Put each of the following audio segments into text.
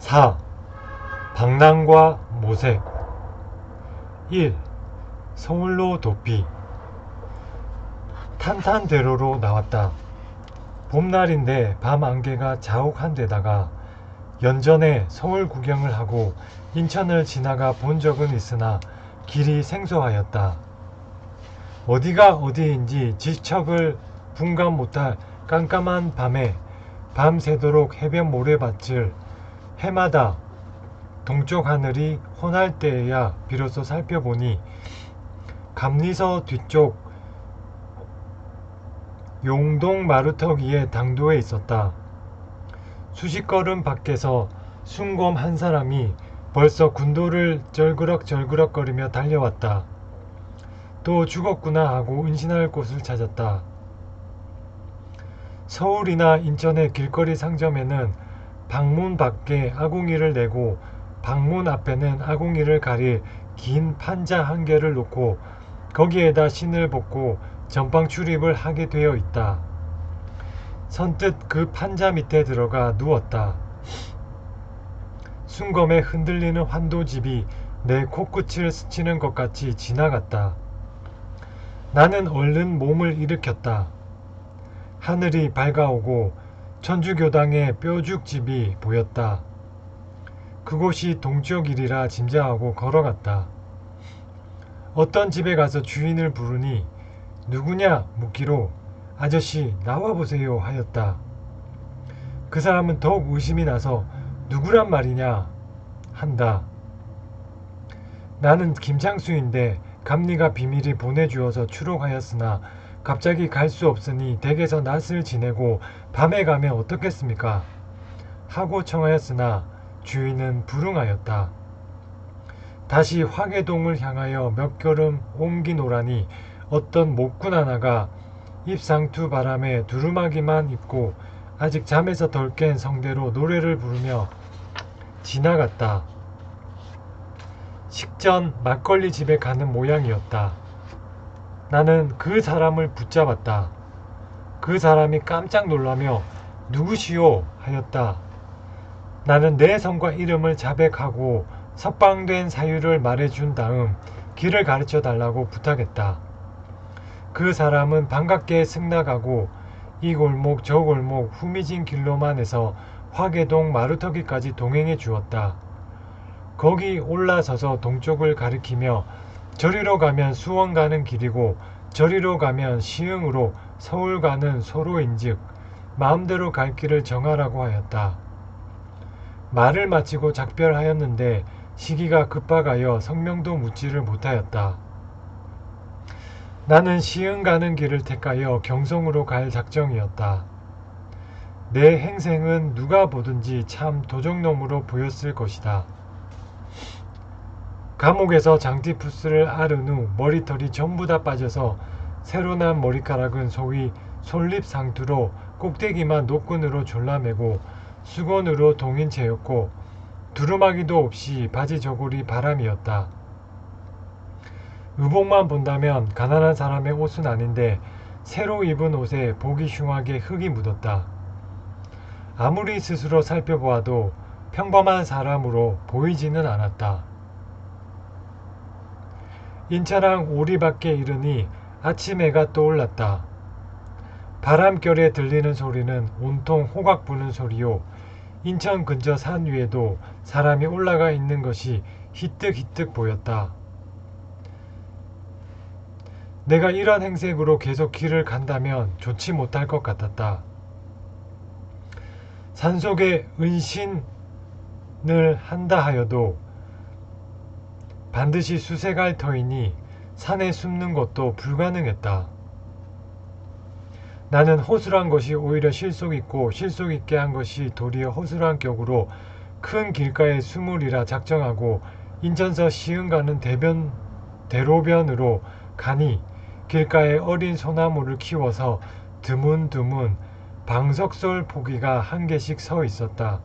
4. 방랑과 모색. 1. 서울로 도피. 탄탄대로로 나왔다. 봄날인데 밤 안개가 자욱한 데다가 연전에 서울 구경을 하고 인천을 지나가 본 적은 있으나 길이 생소하였다. 어디가 어디인지 지척을 분간 못할 깜깜한 밤에 밤새도록 해변 모래밭을 해마다 동쪽 하늘이 혼할 때에야 비로소 살펴보니 감리서 뒤쪽 용동 마루터기에 당도해 있었다. 수십 걸음 밖에서 순검 한 사람이 벌써 군도를 절그럭절그럭거리며 달려왔다. 또 죽었구나 하고 은신할 곳을 찾았다. 서울이나 인천의 길거리 상점에는 방문 밖에 아궁이를 내고 방문 앞에는 아궁이를 가릴 긴 판자 한 개를 놓고 거기에다 신을 벗고 전방 출입을 하게 되어 있다. 선뜻 그 판자 밑에 들어가 누웠다. 순검에 흔들리는 환도집이 내 코끝을 스치는 것 같이 지나갔다. 나는 얼른 몸을 일으켰다. 하늘이 밝아오고 천주교당의 뼈죽집이 보였다. 그곳이 동쪽이리라 짐작하고 걸어갔다. 어떤 집에 가서 주인을 부르니 누구냐 묻기로 아저씨 나와보세요 하였다. 그 사람은 더욱 의심이 나서 누구란 말이냐 한다. 나는 김창수인데 감리가 비밀이 보내주어서 추록하였으나 갑자기 갈 수 없으니 댁에서 낮을 지내고 밤에 가면 어떻겠습니까? 하고 청하였으나 주인은 불응하였다. 다시 화계동을 향하여 몇 걸음 옮기노라니 어떤 목군 하나가 입상투 바람에 두루마기만 입고 아직 잠에서 덜 깬 성대로 노래를 부르며 지나갔다. 식전 막걸리 집에 가는 모양이었다. 나는 그 사람을 붙잡았다. 그 사람이 깜짝 놀라며 누구시오 하였다. 나는 내 성과 이름을 자백하고 석방된 사유를 말해준 다음 길을 가르쳐 달라고 부탁했다. 그 사람은 반갑게 승낙하고 이 골목 저 골목 후미진 길로만 해서 화계동 마루터기까지 동행해 주었다. 거기 올라서서 동쪽을 가리키며 저리로 가면 수원 가는 길이고 저리로 가면 시흥으로 서울 가는 소로인즉 마음대로 갈 길을 정하라고 하였다. 말을 마치고 작별하였는데 시기가 급박하여 성명도 묻지를 못하였다. 나는 시흥 가는 길을 택하여 경성으로 갈 작정이었다. 내 행생은 누가 보든지 참 도적놈으로 보였을 것이다. 감옥에서 장티푸스를 앓은 후 머리털이 전부 다 빠져서 새로 난 머리카락은 소위 솔잎상투로 꼭대기만 노끈으로 졸라매고 수건으로 동인 채였고 두루마기도 없이 바지 저고리 바람이었다. 의복만 본다면 가난한 사람의 옷은 아닌데 새로 입은 옷에 보기 흉하게 흙이 묻었다. 아무리 스스로 살펴보아도 평범한 사람으로 보이지는 않았다. 인차랑 오리밖에 이르니 아침 해가 떠올랐다. 바람결에 들리는 소리는 온통 호각 부는 소리요. 인천 근처 산 위에도 사람이 올라가 있는 것이 희뜩희뜩 보였다. 내가 이런 행색으로 계속 길을 간다면 좋지 못할 것 같았다. 산속에 은신을 한다 하여도 반드시 수색할 터이니 산에 숨는 것도 불가능했다. 나는 허술한 것이 오히려 실속 있고 실속 있게 한 것이 도리어 허술한 격으로 큰 길가에 숨으리라 작정하고 인천서 시흥 가는 대로변으로 가니 길가에 어린 소나무를 키워서 드문드문 방석솔 포기가 한 개씩 서 있었다.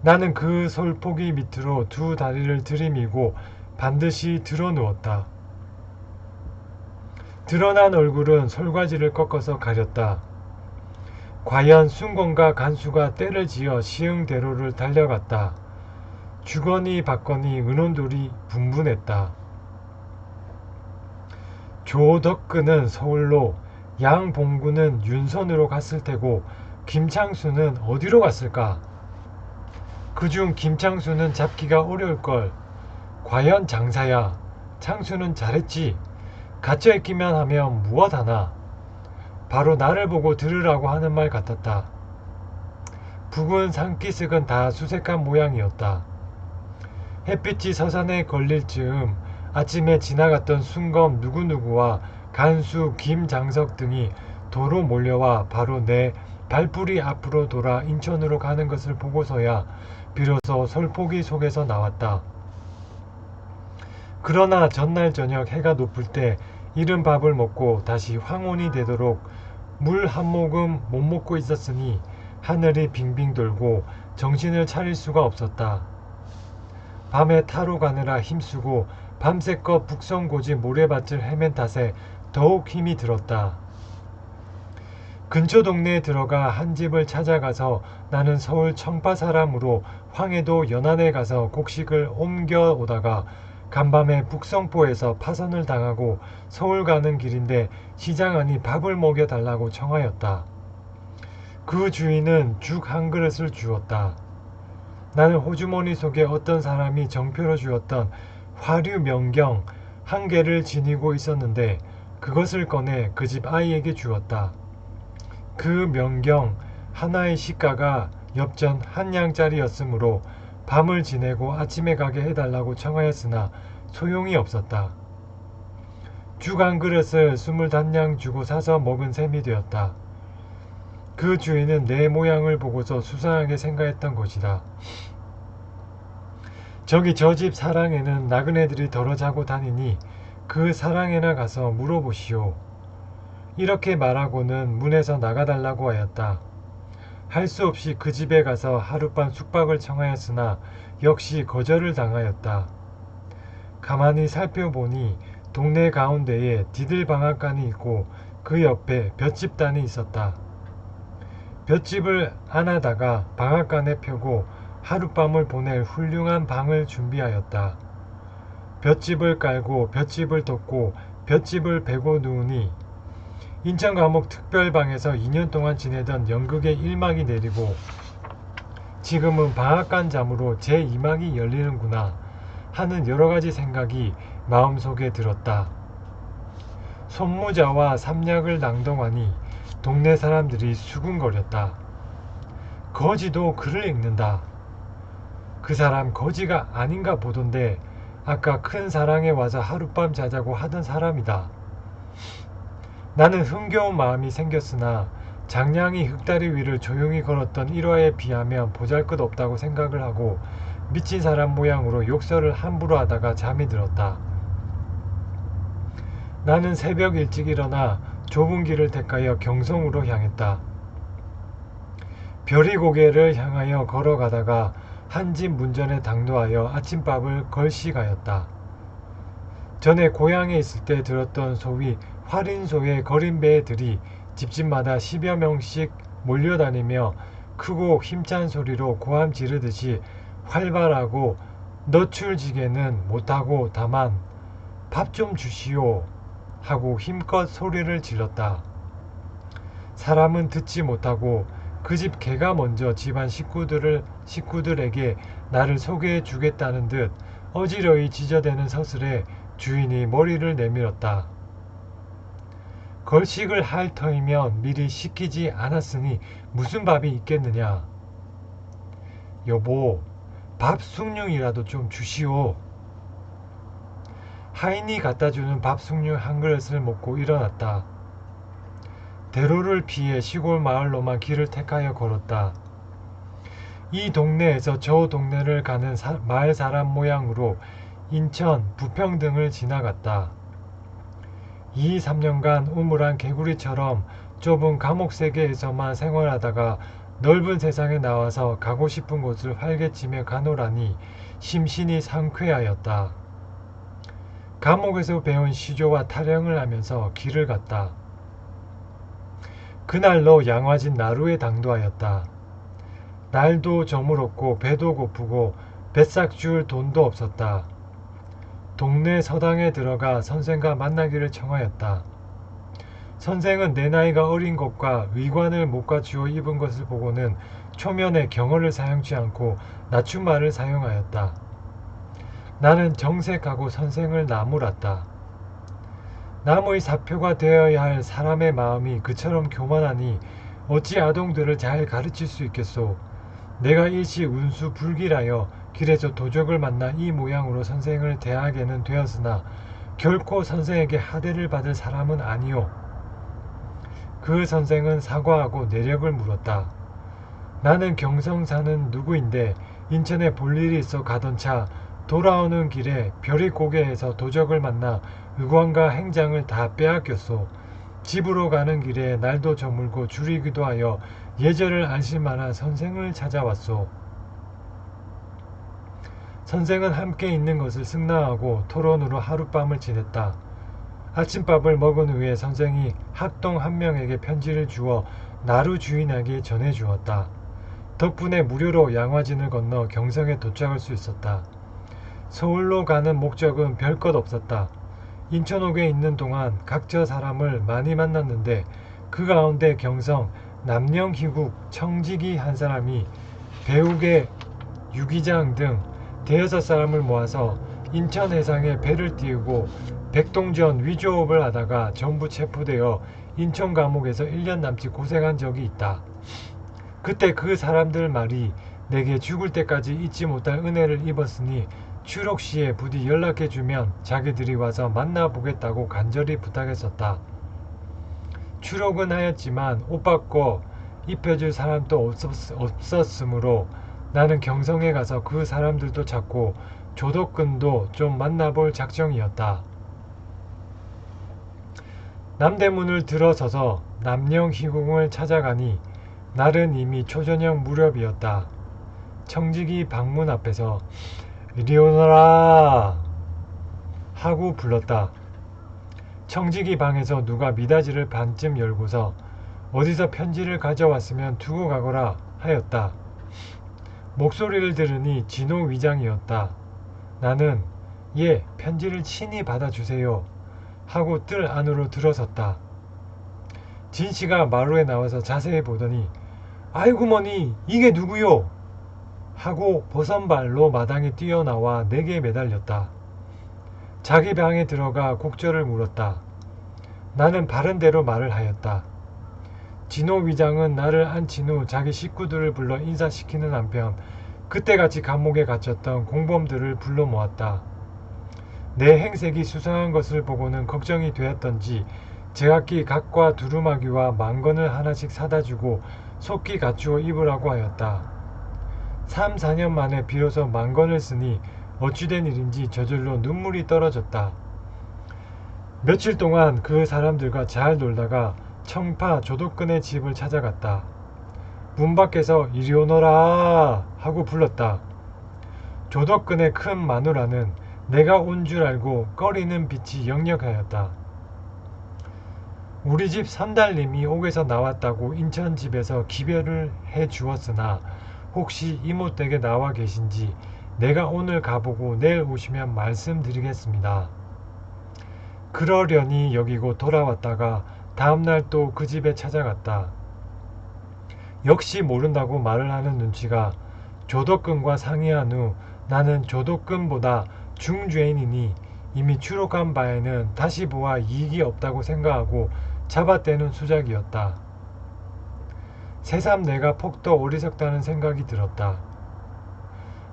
나는 그 솔포기 밑으로 두 다리를 들이밀고 반드시 드러누웠다. 드러난 얼굴은 솔가지를 꺾어서 가렸다. 과연 순건과 간수가 때를 지어 시흥대로를 달려갔다. 주거니 받거니 은혼돌이 분분했다. 조덕근은 서울로, 양봉구는 윤선으로 갔을 테고 김창수는 어디로 갔을까? 그중 김창수는 잡기가 어려울걸. 과연 장사야. 창수는 잘했지. 갇혀있기만 하면 무엇하나. 바로 나를 보고 들으라고 하는 말 같았다. 북은 산기슭은 다 수색한 모양이었다. 햇빛이 서산에 걸릴 즈음 아침에 지나갔던 순검 누구누구와 간수 김장석 등이 도로 몰려와 바로 내 발뿌리 앞으로 돌아 인천으로 가는 것을 보고서야 비로소 솔포기 속에서 나왔다. 그러나 전날 저녁 해가 높을 때 이른 밥을 먹고 다시 황혼이 되도록 물 한 모금 못 먹고 있었으니 하늘이 빙빙 돌고 정신을 차릴 수가 없었다. 밤에 타로 가느라 힘쓰고 밤새껏 북성고지 모래밭을 헤맨 탓에 더욱 힘이 들었다. 근처 동네에 들어가 한 집을 찾아가서 나는 서울 청파 사람으로 황해도 연안에 가서 곡식을 옮겨 오다가 간밤에 북성포에서 파선을 당하고 서울 가는 길인데 시장 안이 밥을 먹여 달라고 청하였다. 그 주인은 죽 한 그릇을 주었다. 나는 호주머니 속에 어떤 사람이 정표로 주었던 화류 명경 한 개를 지니고 있었는데 그것을 꺼내 그 집 아이에게 주었다. 그 명경 하나의 시가가 엽전 한 양짜리였으므로 밤을 지내고 아침에 가게 해달라고 청하였으나 소용이 없었다. 죽 한 그릇을 25냥 주고 사서 먹은 셈이 되었다. 그 주인은 내 모양을 보고서 수상하게 생각했던 것이다. 저기 저 집 사랑에는 나그네들이 덜어 자고 다니니 그 사랑에나 가서 물어보시오. 이렇게 말하고는 문에서 나가달라고 하였다. 할 수 없이 그 집에 가서 하룻밤 숙박을 청하였으나 역시 거절을 당하였다. 가만히 살펴보니 동네 가운데에 디들방앗간이 있고 그 옆에 볏집단이 있었다. 볏집을 안하다가 방앗간에 펴고 하룻밤을 보낼 훌륭한 방을 준비하였다. 볏집을 깔고 볏집을 덮고 볏집을 베고 누우니 인천 감옥 특별방에서 2년 동안 지내던 연극의 1막이 내리고 지금은 방앗간 잠으로 제2막이 열리는구나 하는 여러가지 생각이 마음속에 들었다. 손모자와 삼약을 낭덩하니 동네 사람들이 수군거렸다. 거지도 글을 읽는다. 그 사람 거지가 아닌가 보던데 아까 큰 사랑에 와서 하룻밤 자자고 하던 사람이다. 나는 흥겨운 마음이 생겼으나 장량이 흙다리 위를 조용히 걸었던 일화에 비하면 보잘것없다고 생각을 하고 미친 사람 모양으로 욕설을 함부로 하다가 잠이 들었다. 나는 새벽 일찍 일어나 좁은 길을 택하여 경성으로 향했다. 별이고개를 향하여 걸어가다가 한 집 문전에 당도하여 아침밥을 걸식하였다. 전에 고향에 있을 때 들었던 소위 활인소의 거린배들이 집집마다 10여 명씩 몰려다니며 크고 힘찬 소리로 고함 지르듯이 활발하고 너출지게는 못하고 다만 밥 좀 주시오 하고 힘껏 소리를 질렀다. 사람은 듣지 못하고 그 집 개가 먼저 집안 식구들에게 나를 소개해 주겠다는 듯 어지러이 지저대는 서슬에 주인이 머리를 내밀었다. 걸식을 할 터이면 미리 시키지 않았으니 무슨 밥이 있겠느냐. 여보, 밥 숭늉이라도 좀 주시오. 하인이 갖다주는 밥 숭늉 한 그릇을 먹고 일어났다. 대로를 피해 시골 마을로만 길을 택하여 걸었다. 이 동네에서 저 동네를 가는 마을 사람 모양으로 인천, 부평 등을 지나갔다. 2, 3년간 우물한 개구리처럼 좁은 감옥 세계에서만 생활하다가 넓은 세상에 나와서 가고 싶은 곳을 활개치며 가노라니 심신이 상쾌하였다. 감옥에서 배운 시조와 타령을 하면서 길을 갔다. 그날로 양화진 나루에 당도하였다. 날도 저물었고 배도 고프고 뱃삭 줄 돈도 없었다. 동네 서당에 들어가 선생과 만나기를 청하였다. 선생은 내 나이가 어린 것과 의관을 못 갖추어 입은 것을 보고는 초면에 경어를 사용치 않고 낮춤말을 사용하였다. 나는 정색하고 선생을 나무랐다. 남의 사표가 되어야 할 사람의 마음이 그처럼 교만하니 어찌 아동들을 잘 가르칠 수 있겠소. 내가 일시 운수 불길하여 길에서 도적을 만나 이 모양으로 선생을 대하게는 되었으나 결코 선생에게 하대를 받을 사람은 아니오. 그 선생은 사과하고 내력을 물었다. 나는 경성 사는 누구인데 인천에 볼 일이 있어 가던 차 돌아오는 길에 별이고개에서 도적을 만나 의관과 행장을 다 빼앗겼소. 집으로 가는 길에 날도 저물고 줄이기도 하여 예절을 안심하라 선생을 찾아왔소. 선생은 함께 있는 것을 승낙하고 토론으로 하룻밤을 지냈다. 아침밥을 먹은 후에 선생이 학동 한 명에게 편지를 주어 나루 주인에게 전해주었다. 덕분에 무료로 양화진을 건너 경성에 도착할 수 있었다. 서울로 가는 목적은 별 것 없었다. 인천옥에 있는 동안 각처 사람을 많이 만났는데 그 가운데 경성 남영희국 청지기 한 사람이 배우계 유기장 등 대여섯 사람을 모아서 인천 해상에 배를 띄우고 백동전 위조업을 하다가 전부 체포되어 인천 감옥에서 1년 남짓 고생한 적이 있다. 그때 그 사람들 말이 내게 죽을 때까지 잊지 못할 은혜를 입었으니 추록 시에 부디 연락해주면 자기들이 와서 만나보겠다고 간절히 부탁했었다. 추록은 하였지만 옷 바꿔 입혀줄 사람도 없었으므로 나는 경성에 가서 그 사람들도 찾고 조덕근도 좀 만나볼 작정이었다. 남대문을 들어서서 남영희궁을 찾아가니 날은 이미 초저녁 무렵이었다. 청지기 방문 앞에서 이리 오너라 하고 불렀다. 청지기 방에서 누가 미닫이를 반쯤 열고서 어디서 편지를 가져왔으면 두고 가거라 하였다. 목소리를 들으니 진호 위장이었다. 나는 예, 편지를 친히 받아주세요 하고 뜰 안으로 들어섰다. 진씨가 마루에 나와서 자세히 보더니 아이고 머니 이게 누구요? 하고 버선발로 마당에 뛰어나와 내게 매달렸다. 자기 방에 들어가 곡절을 물었다. 나는 바른대로 말을 하였다. 진호 위장은 나를 앉힌 후 자기 식구들을 불러 인사시키는 한편 그때같이 감옥에 갇혔던 공범들을 불러 모았다. 내 행색이 수상한 것을 보고는 걱정이 되었던지 제각기 각과 두루마기와 망건을 하나씩 사다 주고 속기 갖추어 입으라고 하였다. 3, 4년 만에 비로소 망건을 쓰니 어찌된 일인지 저절로 눈물이 떨어졌다. 며칠 동안 그 사람들과 잘 놀다가 청파 조덕근의 집을 찾아갔다. 문 밖에서 이리 오너라 하고 불렀다. 조덕근의 큰 마누라는 내가 온 줄 알고 꺼리는 빛이 역력하였다. 우리 집 선달님이 옥에서 나왔다고 인천 집에서 기별을 해 주었으나 혹시 이모댁에 나와 계신지 내가 오늘 가보고 내일 오시면 말씀드리겠습니다. 그러려니 여기고 돌아왔다가 다음날 또 그 집에 찾아갔다. 역시 모른다고 말을 하는 눈치가 조덕근과 상의한 후 나는 조덕근보다 중죄인이니 이미 추록한 바에는 다시 보아 이익이 없다고 생각하고 잡아떼는 수작이었다. 새삼 내가 폭도 어리석다는 생각이 들었다.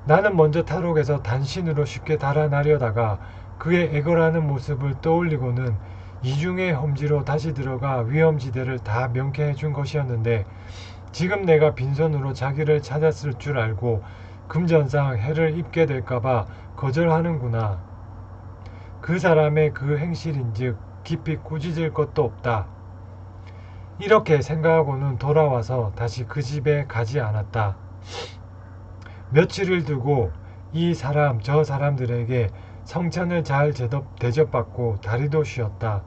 나는 먼저 탈옥에서 단신으로 쉽게 달아나려다가 그의 애걸하는 모습을 떠올리고는 이중의 험지로 다시 들어가 위험지대를 다 명쾌해 준 것이었는데 지금 내가 빈손으로 자기를 찾았을 줄 알고 금전상 해를 입게 될까봐 거절하는구나. 그 사람의 그 행실인즉 깊이 꾸짖을 것도 없다. 이렇게 생각하고는 돌아와서 다시 그 집에 가지 않았다. 며칠을 두고 이 사람 저 사람들에게 성찬을 잘 대접받고 다리도 쉬었다.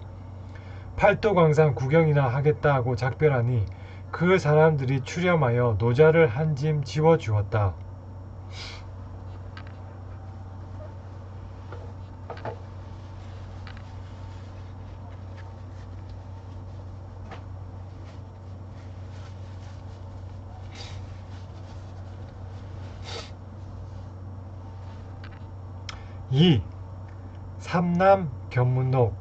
팔도광산 구경이나 하겠다 하고 작별하니 그 사람들이 추렴하여 노자를 한 짐 지워주었다. 이 삼남 견문록.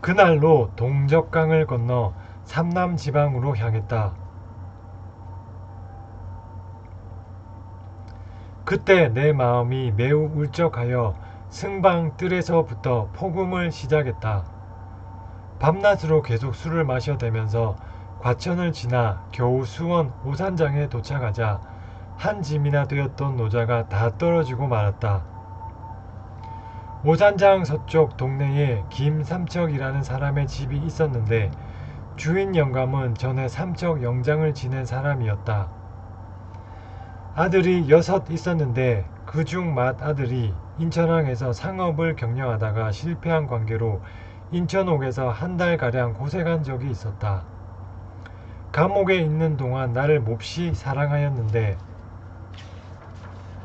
그날로 동적강을 건너 삼남 지방으로 향했다. 그때 내 마음이 매우 울적하여 승방 뜰에서부터 폭음을 시작했다. 밤낮으로 계속 술을 마셔대면서 과천을 지나 겨우 수원 오산장에 도착하자 한 짐이나 되었던 노자가 다 떨어지고 말았다. 오산장 서쪽 동네에 김삼척이라는 사람의 집이 있었는데 주인 영감은 전에 삼척 영장을 지낸 사람이었다. 아들이 6 있었는데 그중 맏아들이 인천항에서 상업을 경영하다가 실패한 관계로 인천옥에서 한 달가량 고생한 적이 있었다. 감옥에 있는 동안 나를 몹시 사랑하였는데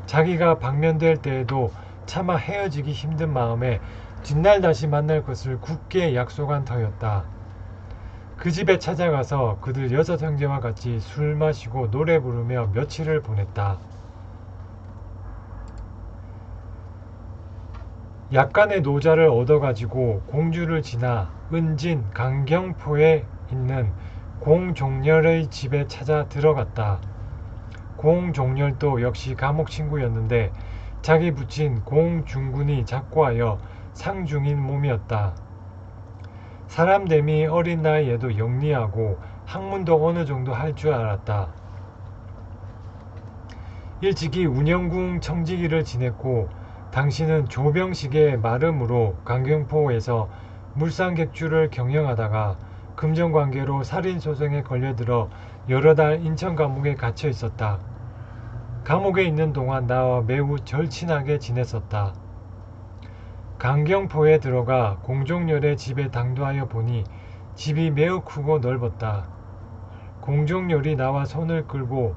자기가 방면될 때에도 차마 헤어지기 힘든 마음에 뒷날 다시 만날 것을 굳게 약속한 터였다. 그 집에 찾아가서 그들 6 형제와 같이 술 마시고 노래 부르며 며칠을 보냈다. 약간의 노자를 얻어가지고 공주를 지나 은진 강경포에 있는 공종렬의 집에 찾아 들어갔다. 공종렬도 역시 감옥 친구였는데 자기 부친 공중군이 작고하여 상중인 몸이었다. 사람됨이 어린 나이에도 영리하고 학문도 어느 정도 할 줄 알았다. 일찍이 운영궁 청지기를 지냈고 당신은 조병식의 마름으로 강경포에서 물상객주를 경영하다가 금전관계로 살인소송에 걸려들어 여러 달 인천감옥에 갇혀 있었다. 감옥에 있는 동안 나와 매우 절친하게 지냈었다. 강경포에 들어가 공종렬의 집에 당도하여 보니 집이 매우 크고 넓었다. 공종렬이 나와 손을 끌고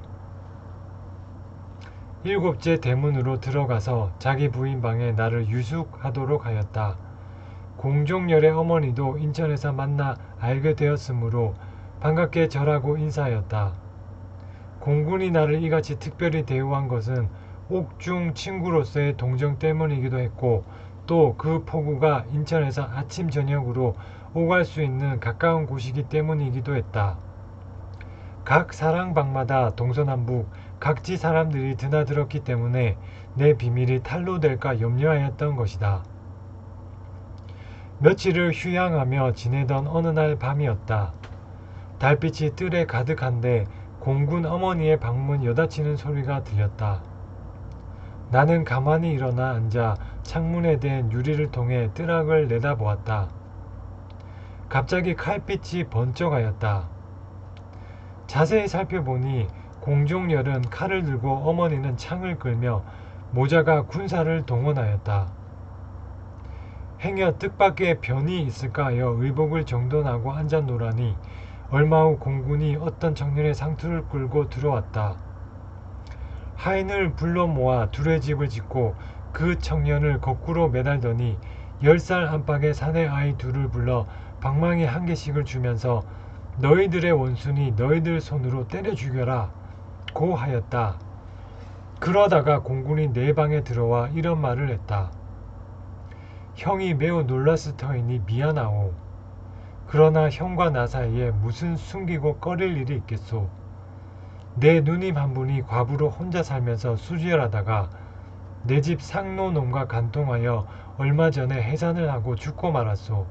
7째 대문으로 들어가서 자기 부인 방에 나를 유숙하도록 하였다. 공종렬의 어머니도 인천에서 만나 알게 되었으므로 반갑게 절하고 인사하였다. 공군이 나를 이같이 특별히 대우한 것은 옥중 친구로서의 동정 때문이기도 했고 또 그 포구가 인천에서 아침 저녁으로 오갈 수 있는 가까운 곳이기 때문이기도 했다. 각 사랑방마다 동서남북 각지 사람들이 드나들었기 때문에 내 비밀이 탄로될까 염려하였던 것이다. 며칠을 휴양하며 지내던 어느 날 밤이었다. 달빛이 뜰에 가득한데 공군 어머니의 방문 여닫히는 소리가 들렸다. 나는 가만히 일어나 앉아 창문에 댄 유리를 통해 뜰악을 내다보았다. 갑자기 칼빛이 번쩍하였다. 자세히 살펴보니 공종렬은 칼을 들고 어머니는 창을 끌며 모자가 군사를 동원하였다. 행여 뜻밖의 변이 있을까 하여 의복을 정돈하고 앉아노라니 얼마 후 공군이 어떤 청년의 상투를 끌고 들어왔다. 하인을 불러 모아 두레집을 짓고 그 청년을 거꾸로 매달더니 10살 안팎의 사내 아이 2을 불러 방망이 1개씩을 주면서 너희들의 원수니 너희들 손으로 때려 죽여라 고 하였다. 그러다가 공군이 내 방에 들어와 이런 말을 했다. 형이 매우 놀랐을 터이니 미안하오. 그러나 형과 나 사이에 무슨 숨기고 꺼릴 일이 있겠소. 내 누님 한 분이 과부로 혼자 살면서 수절하다가 내 집 상노놈과 간통하여 얼마 전에 해산을 하고 죽고 말았소.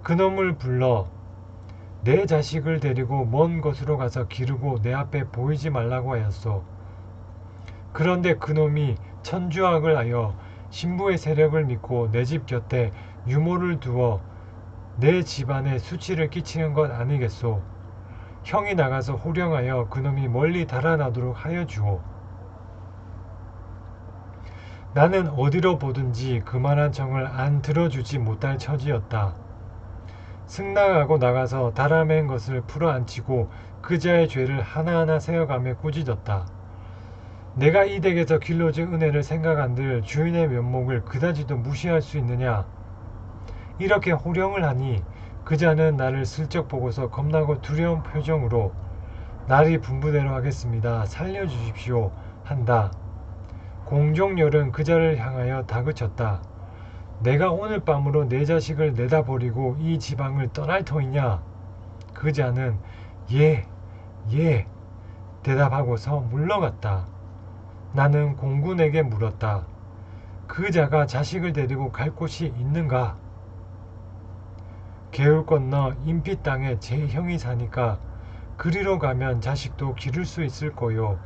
그놈을 불러 내 자식을 데리고 먼 곳으로 가서 기르고 내 앞에 보이지 말라고 하였소. 그런데 그놈이 천주학을 하여 신부의 세력을 믿고 내 집 곁에 유모를 두어 내 집안에 수치를 끼치는 것 아니겠소. 형이 나가서 호령하여 그놈이 멀리 달아나도록 하여 주오. 나는 어디로 보든지 그만한 정을 안 들어주지 못할 처지였다. 승낙하고 나가서 달아맨 것을 풀어안치고 그자의 죄를 하나하나 세어가며 꾸짖었다. 내가 이 댁에서 길러준 은혜를 생각한들 주인의 면목을 그다지도 무시할 수 있느냐. 이렇게 호령을 하니 그자는 나를 슬쩍 보고서 겁나고 두려운 표정으로 날이 분부대로 하겠습니다. 살려주십시오 한다. 공종열은 그자를 향하여 다그쳤다. 내가 오늘 밤으로 내 자식을 내다 버리고 이 지방을 떠날 터이냐? 그자는 예, 예 대답하고서 물러갔다. 나는 공군에게 물었다. 그자가 자식을 데리고 갈 곳이 있는가? 개울 건너 인피 땅에 제 형이 사니까 그리로 가면 자식도 기를 수 있을 거요.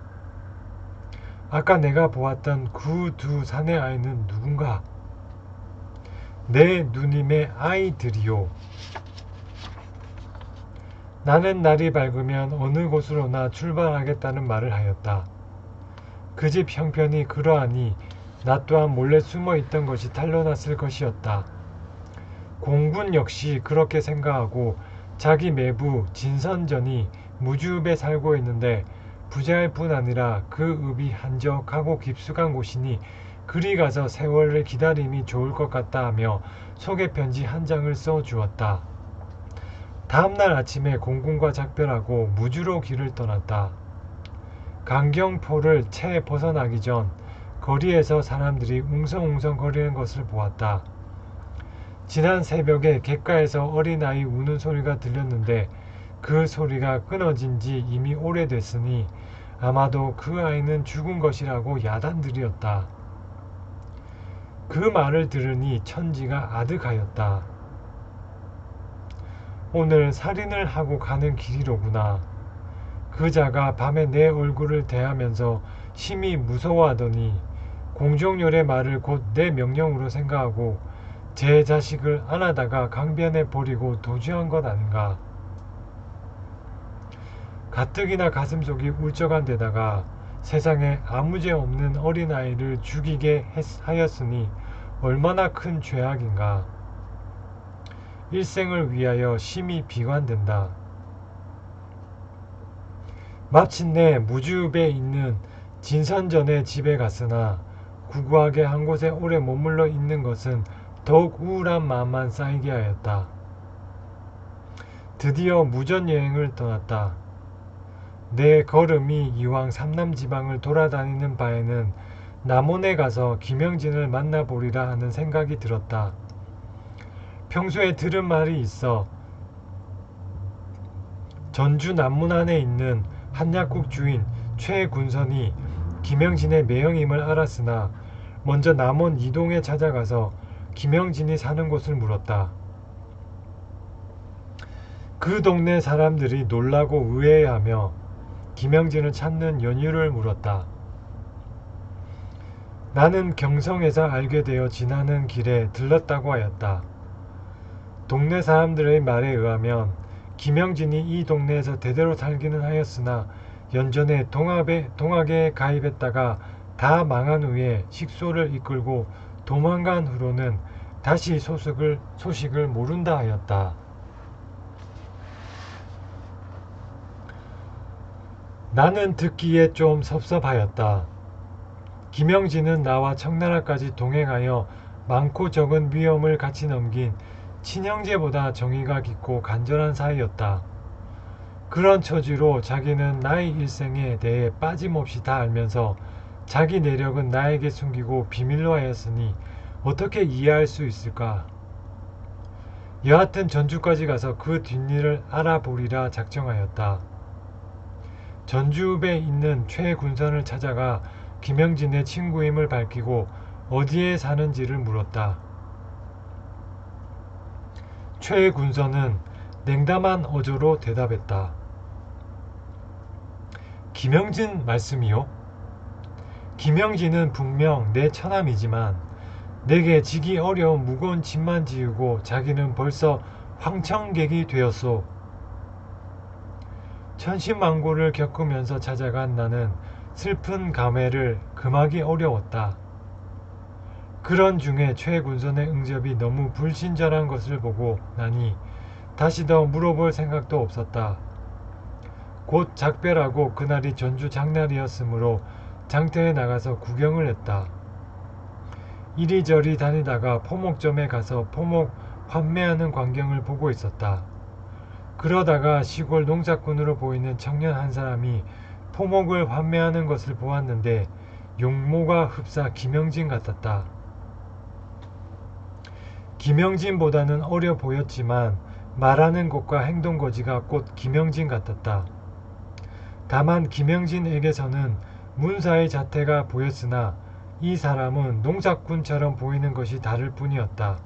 아까 내가 보았던 그 두 사내 아이는 누군가? 내 누님의 아이들이요. 나는 날이 밝으면 어느 곳으로나 출발하겠다는 말을 하였다. 그 집 형편이 그러하니 나 또한 몰래 숨어 있던 것이 탄로났을 것이었다. 공군 역시 그렇게 생각하고 자기 매부 진선전이 무주읍에 살고 있는데 부자일 뿐 아니라 그 읍이 한적하고 깊숙한 곳이니 그리 가서 세월을 기다림이 좋을 것 같다 하며 소개 편지 한 장을 써 주었다. 다음날 아침에 공군과 작별하고 무주로 길을 떠났다. 강경포를 채 벗어나기 전 거리에서 사람들이 웅성웅성 거리는 것을 보았다. 지난 새벽에 갯가에서 어린아이 우는 소리가 들렸는데 그 소리가 끊어진 지 이미 오래됐으니 아마도 그 아이는 죽은 것이라고 야단들이었다. 그 말을 들으니 천지가 아득하였다. 오늘 살인을 하고 가는 길이로구나. 그자가 밤에 내 얼굴을 대하면서 심히 무서워하더니 공종열의 말을 곧 내 명령으로 생각하고 제 자식을 안아다가 강변에 버리고 도주한 것 아닌가. 가뜩이나 가슴속이 울적한 데다가 세상에 아무 죄 없는 어린아이를 죽이게 하였으니 얼마나 큰 죄악인가. 일생을 위하여 심히 비관된다. 마침내 무주읍에 있는 진선전의 집에 갔으나 구구하게 한 곳에 오래 머물러 있는 것은 더욱 우울한 마음만 쌓이게 하였다. 드디어 무전여행을 떠났다. 내 걸음이 이왕 삼남지방을 돌아다니는 바에는 남원에 가서 김영진을 만나보리라 하는 생각이 들었다. 평소에 들은 말이 있어 전주 남문안에 있는 한약국 주인 최군선이 김영진의 매형임을 알았으나 먼저 남원 이동에 찾아가서 김영진이 사는 곳을 물었다. 그 동네 사람들이 놀라고 의아해하며 김영진을 찾는 연유를 물었다. 나는 경성에서 알게 되어 지나는 길에 들렀다고 하였다. 동네 사람들의 말에 의하면 김영진이 이 동네에서 대대로 살기는 하였으나 연전에 동학에 가입했다가 다 망한 후에 식소를 이끌고 도망간 후로는 다시 소식을 모른다 하였다. 나는 듣기에 좀 섭섭하였다. 김영진은 나와 청나라까지 동행하여 많고 적은 위험을 같이 넘긴 친형제보다 정의가 깊고 간절한 사이였다. 그런 처지로 자기는 나의 일생에 대해 빠짐없이 다 알면서 자기 내력은 나에게 숨기고 비밀로 하였으니 어떻게 이해할 수 있을까? 여하튼 전주까지 가서 그 뒷일을 알아보리라 작정하였다. 전주읍에 있는 최군선을 찾아가 김영진의 친구임을 밝히고 어디에 사는지를 물었다. 최군선은 냉담한 어조로 대답했다. 김영진 말씀이요? 김영진은 분명 내 처남이지만 내게 지기 어려운 무거운 짐만 지우고 자기는 벌써 황청객이 되었소. 천신만고를 겪으면서 찾아간 나는 슬픈 감회를 금하기 어려웠다. 그런 중에 최군선의 응접이 너무 불친절한 것을 보고 나니 다시 더 물어볼 생각도 없었다. 곧 작별하고 그날이 전주 장날이었으므로 장터에 나가서 구경을 했다. 이리저리 다니다가 포목점에 가서 포목 판매하는 광경을 보고 있었다. 그러다가 시골 농사꾼으로 보이는 청년 한 사람이 포목을 판매하는 것을 보았는데 용모가 흡사 김영진 같았다. 김영진보다는 어려 보였지만 말하는 것과 행동거지가 곧 김영진 같았다. 다만 김영진에게서는 문사의 자태가 보였으나 이 사람은 농사꾼처럼 보이는 것이 다를 뿐이었다.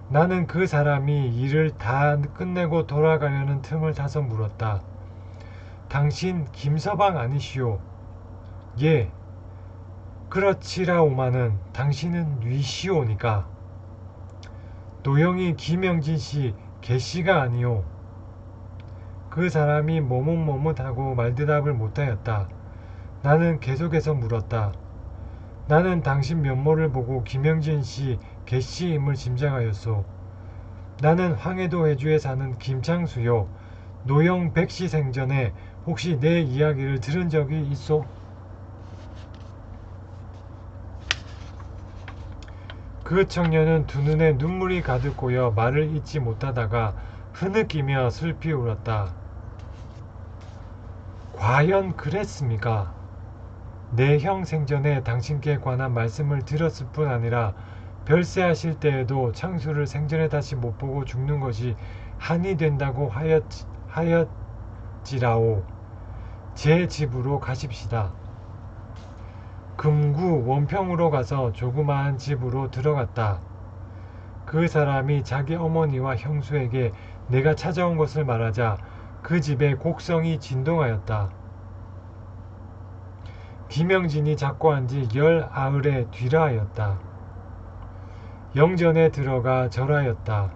나는 그 사람이 일을 다 끝내고 돌아가려는 틈을 타서 물었다. 당신 김서방 아니시오? 예. 그렇지라오마는 당신은 뉘시오니까. 노영이 김영진씨 개씨가 아니오. 그 사람이 머뭇머뭇하고 말대답을 못하였다. 나는 계속해서 물었다. 나는 당신 면모를 보고 김영진씨 개씨임을 짐작하였소. 나는 황해도 해주에 사는 김창수요. 노영 백씨 생전에 혹시 내 이야기를 들은 적이 있소? 그 청년은 두 눈에 눈물이 가득 고여 말을 잇지 못하다가 흐느끼며 슬피 울었다. 과연 그랬습니까? 내 형 생전에 당신께 관한 말씀을 들었을 뿐 아니라 별세하실 때에도 창수를 생전에 다시 못 보고 죽는 것이 한이 된다고 하였지라오. 제 집으로 가십시다. 금구 원평으로 가서 조그마한 집으로 들어갔다. 그 사람이 자기 어머니와 형수에게 내가 찾아온 것을 말하자 그 집의 곡성이 진동하였다. 김영진이 잡고 한지 19에 뒤라 하였다. 영전에 들어가 절하였다.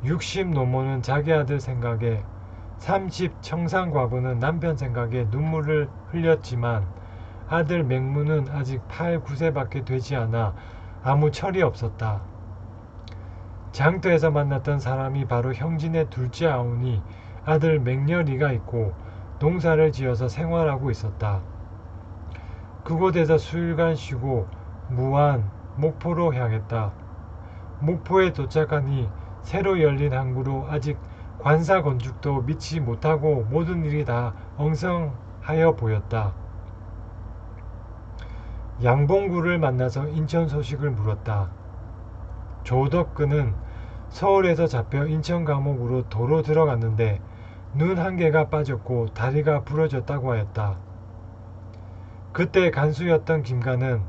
60 노모는 자기 아들 생각에 30 청산과부는 남편 생각에 눈물을 흘렸지만 아들 맹무는 아직 8, 9세밖에 되지 않아 아무 철이 없었다. 장터에서 만났던 사람이 바로 형진의 둘째 아우니 아들 맹렬이가 있고 농사를 지어서 생활하고 있었다. 그곳에서 수일간 쉬고 무안, 목포로 향했다. 목포에 도착하니 새로 열린 항구로 아직 관사 건축도 미치 못하고 모든 일이 다 엉성하여 보였다. 양봉구를 만나서 인천 소식을 물었다. 조덕근은 서울에서 잡혀 인천 감옥으로 도로 들어갔는데 눈 한 개가 빠졌고 다리가 부러졌다고 하였다. 그때 간수였던 김가는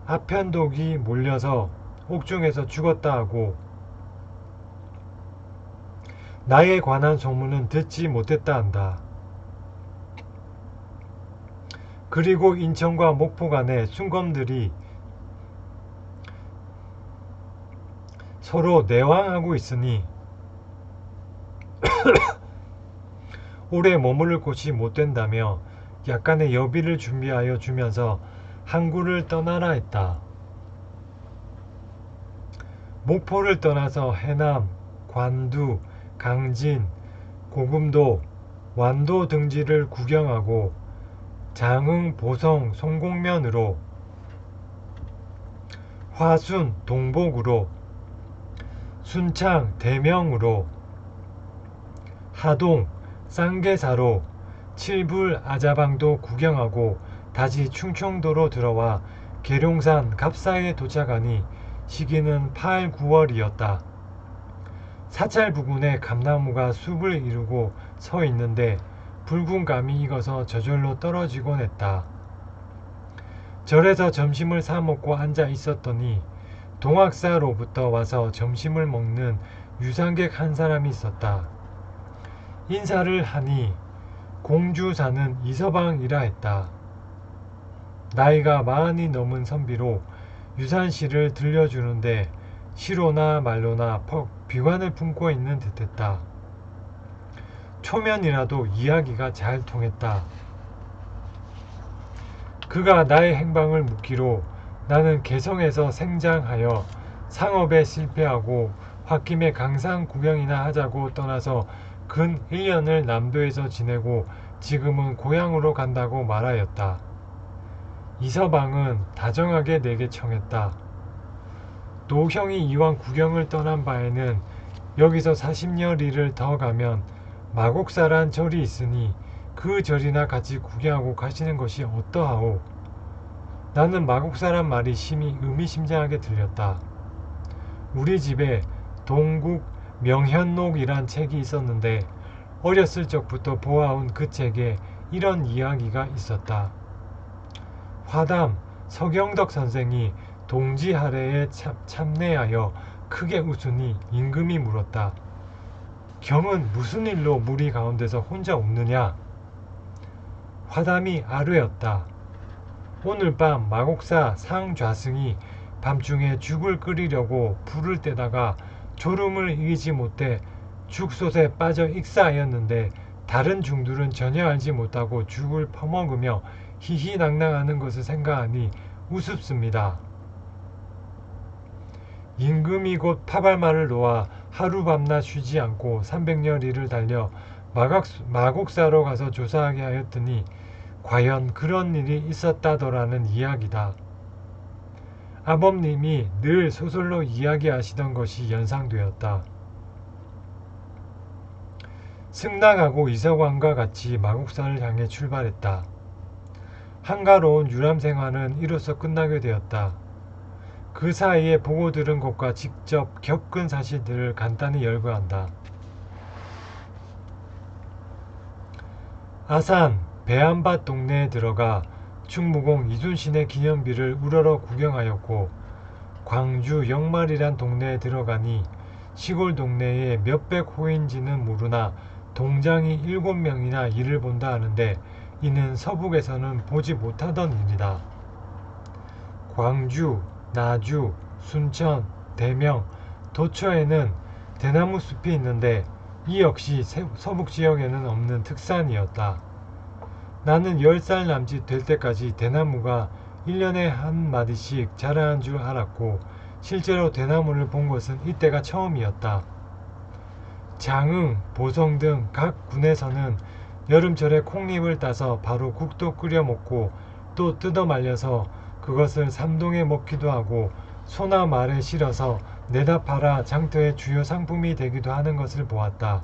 아편독이 몰려서 옥중에서 죽었다 하고 나에 관한 소문은 듣지 못했다 한다. 그리고 인천과 목포 간에 순검들이 서로 내왕하고 있으니 오래 머무를 곳이 못 된다며 약간의 여비를 준비하여 주면서 항구를 떠나라 했다. 목포를 떠나서 해남, 관두, 강진, 고금도, 완도 등지를 구경하고 장흥, 보성, 송곡면으로 화순, 동복으로 순창, 대명으로 하동, 쌍계사로 칠불, 아자방도 구경하고 다시 충청도로 들어와 계룡산, 갑사에 도착하니 시기는 8, 9월이었다. 사찰 부근에 감나무가 숲을 이루고 서 있는데 붉은 감이 익어서 저절로 떨어지곤 했다. 절에서 점심을 사 먹고 앉아 있었더니 동학사로부터 와서 점심을 먹는 유상객 한 사람이 있었다. 인사를 하니 공주 사는 이서방이라 했다. 나이가 40이 넘은 선비로 유산시를 들려주는데 시로나 말로나 퍽 비관을 품고 있는 듯했다. 초면이라도 이야기가 잘 통했다. 그가 나의 행방을 묻기로 나는 개성에서 생장하여 상업에 실패하고 홧김에 강산 구경이나 하자고 떠나서 근 1년을 남도에서 지내고 지금은 고향으로 간다고 말하였다. 이서방은 다정하게 내게 청했다. 노형이 이왕 구경을 떠난 바에는 여기서 40여리를 더 가면 마곡사란 절이 있으니 그 절이나 같이 구경하고 가시는 것이 어떠하오? 나는 마곡사란 말이 심히 의미심장하게 들렸다. 우리 집에 동국 명현록이란 책이 있었는데 어렸을 적부터 보아온 그 책에 이런 이야기가 있었다. 화담 서경덕 선생이 동지 할애에 참내하여 크게 웃으니 임금이 물었다. 경은 무슨 일로 무리 가운데서 혼자 웃느냐? 화담이 아뢰었다. 오늘 밤 마곡사 상좌승이 밤중에 죽을 끓이려고 불을 떼다가 졸음을 이기지 못해 죽솥에 빠져 익사하였는데 다른 중들은 전혀 알지 못하고 죽을 퍼먹으며 희희낭낭하는 것을 생각하니 우습습니다. 임금이 곧 파발말을 놓아 하루 밤낮 쉬지 않고 300여리를 달려 마곡사로 가서 조사하게 하였더니 과연 그런 일이 있었다더라는 이야기다. 아버님이 늘 소설로 이야기하시던 것이 연상되었다. 승낙하고 이서광과 같이 마곡사를 향해 출발했다. 한가로운 유람 생활은 이로써 끝나게 되었다. 그 사이에 보고 들은 것과 직접 겪은 사실들을 간단히 열거한다. 아산 배안밭 동네에 들어가 충무공 이순신의 기념비를 우러러 구경하였고 광주 영말이란 동네에 들어가니 시골 동네에 몇백 호인지는 모르나 동장이 7명이나 일을 본다 하는데 이는 서북에서는 보지 못하던 일이다. 광주, 나주, 순천, 대명, 도처에는 대나무 숲이 있는데 이 역시 서북 지역에는 없는 특산이었다. 나는 10살 남짓 될 때까지 대나무가 1년에 한 마디씩 자라는 줄 알았고 실제로 대나무를 본 것은 이때가 처음이었다. 장흥, 보성 등 각 군에서는 여름철에 콩잎을 따서 바로 국도 끓여 먹고 또 뜯어 말려서 그것을 삼동에 먹기도 하고 소나 말에 실어서 내다 팔아 장터의 주요 상품이 되기도 하는 것을 보았다.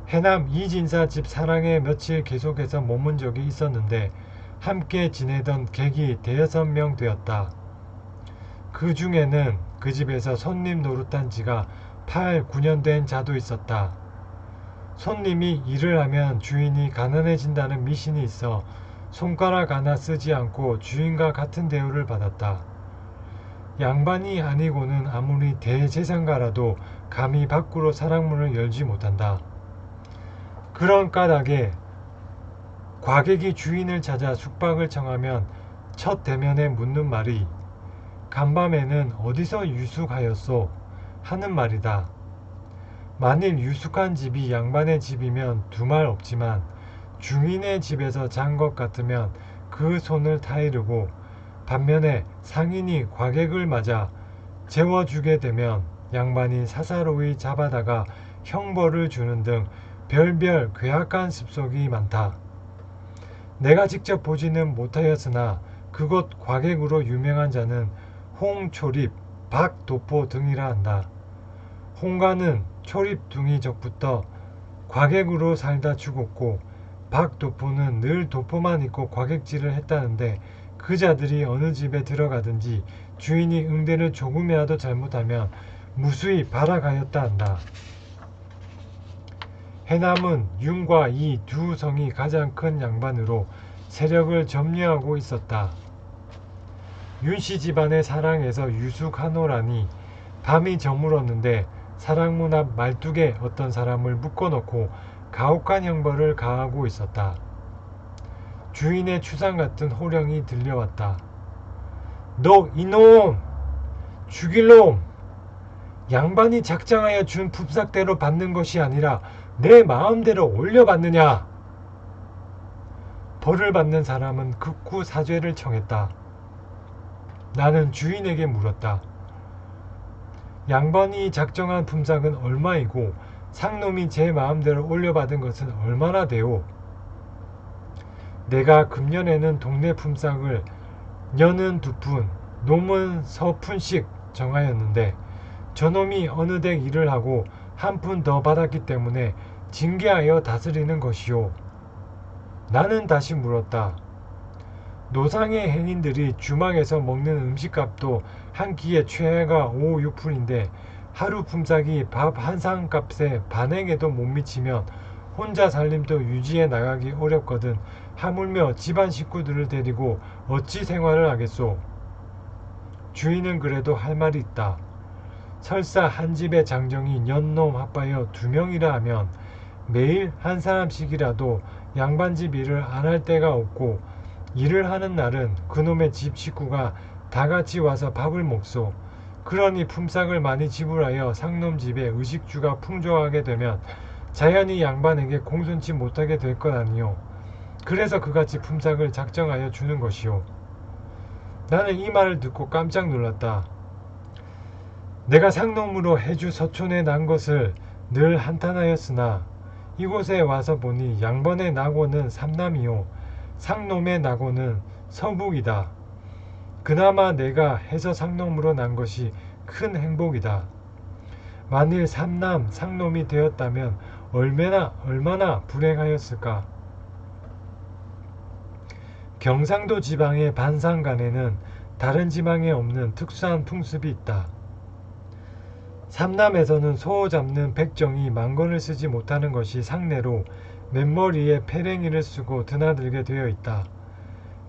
해남 이진사 집 사랑에 며칠 계속해서 머문 적이 있었는데 함께 지내던 객이 5명 되었다. 그 중에는 그 집에서 손님 노릇한 지가 8, 9년 된 자도 있었다. 손님이 일을 하면 주인이 가난해진다는 미신이 있어 손가락 하나 쓰지 않고 주인과 같은 대우를 받았다. 양반이 아니고는 아무리 대재상가라도 감히 밖으로 사랑문을 열지 못한다. 그런 까닭에 과객이 주인을 찾아 숙박을 청하면 첫 대면에 묻는 말이 간밤에는 어디서 유숙하였소? 하는 말이다. 만일 유숙한 집이 양반의 집이면 두말 없지만 중인의 집에서 잔 것 같으면 그 손을 타이르고 반면에 상인이 과객을 맞아 재워주게 되면 양반이 사사로이 잡아다가 형벌을 주는 등 별별 괴악한 습속이 많다. 내가 직접 보지는 못하였으나 그곳 과객으로 유명한 자는 홍초립, 박도포 등이라 한다. 홍가는 초립둥이 적부터 과객으로 살다 죽었고 박도포는 늘 도포만 입고 과객질을 했다는데 그 자들이 어느 집에 들어가든지 주인이 응대를 조금이라도 잘못하면 무수히 발악하였다 한다. 해남은 윤과 이 두 성이 가장 큰 양반으로 세력을 점유하고 있었다. 윤씨 집안의 사랑에서 유숙하노라니 밤이 저물었는데 사랑문 앞 말뚝에 어떤 사람을 묶어놓고 가혹한 형벌을 가하고 있었다. 주인의 추상 같은 호령이 들려왔다. 너 이놈! 죽일 놈! 양반이 작정하여 준 품삯대로 받는 것이 아니라 내 마음대로 올려받느냐? 벌을 받는 사람은 극구 사죄를 청했다. 나는 주인에게 물었다. 양반이 작정한 품삯은 얼마이고 상놈이 제 마음대로 올려받은 것은 얼마나 되오? 내가 금년에는 동네 품삯을 년은 2푼, 놈은 서푼씩 정하였는데 저놈이 어느 댁 일을 하고 1푼 더 받았기 때문에 징계하여 다스리는 것이오. 나는 다시 물었다. 노상의 행인들이 주막에서 먹는 음식값도 한 끼에 최애가 5, 6푼인데 하루 품삯이 밥 한 상 값에 반행에도 못 미치면 혼자 살림도 유지해 나가기 어렵거든 하물며 집안 식구들을 데리고 어찌 생활을 하겠소? 주인은 그래도 할 말이 있다. 설사 한 집의 장정이 연놈 합하여 2명이라 하면 매일 한 사람씩이라도 양반집 일을 안 할 때가 없고 일을 하는 날은 그놈의 집 식구가 다 같이 와서 밥을 먹소. 그러니 품삯을 많이 지불하여 상놈 집에 의식주가 풍족하게 되면 자연히 양반에게 공손치 못하게 될 것 아니오. 그래서 그같이 품삯을 작정하여 주는 것이오. 나는 이 말을 듣고 깜짝 놀랐다. 내가 상놈으로 해주 서촌에 난 것을 늘 한탄하였으나 이곳에 와서 보니 양반의 낙원은 삼남이요 상놈의 낙원은 서북이다. 그나마 내가 해서 상놈으로 난 것이 큰 행복이다. 만일 삼남 상놈이 되었다면 얼마나 불행하였을까. 경상도 지방의 반상간에는 다른 지방에 없는 특수한 풍습이 있다. 삼남에서는 소 잡는 백정이 망건을 쓰지 못하는 것이 상례로 맨머리에 패랭이를 쓰고 드나들게 되어 있다.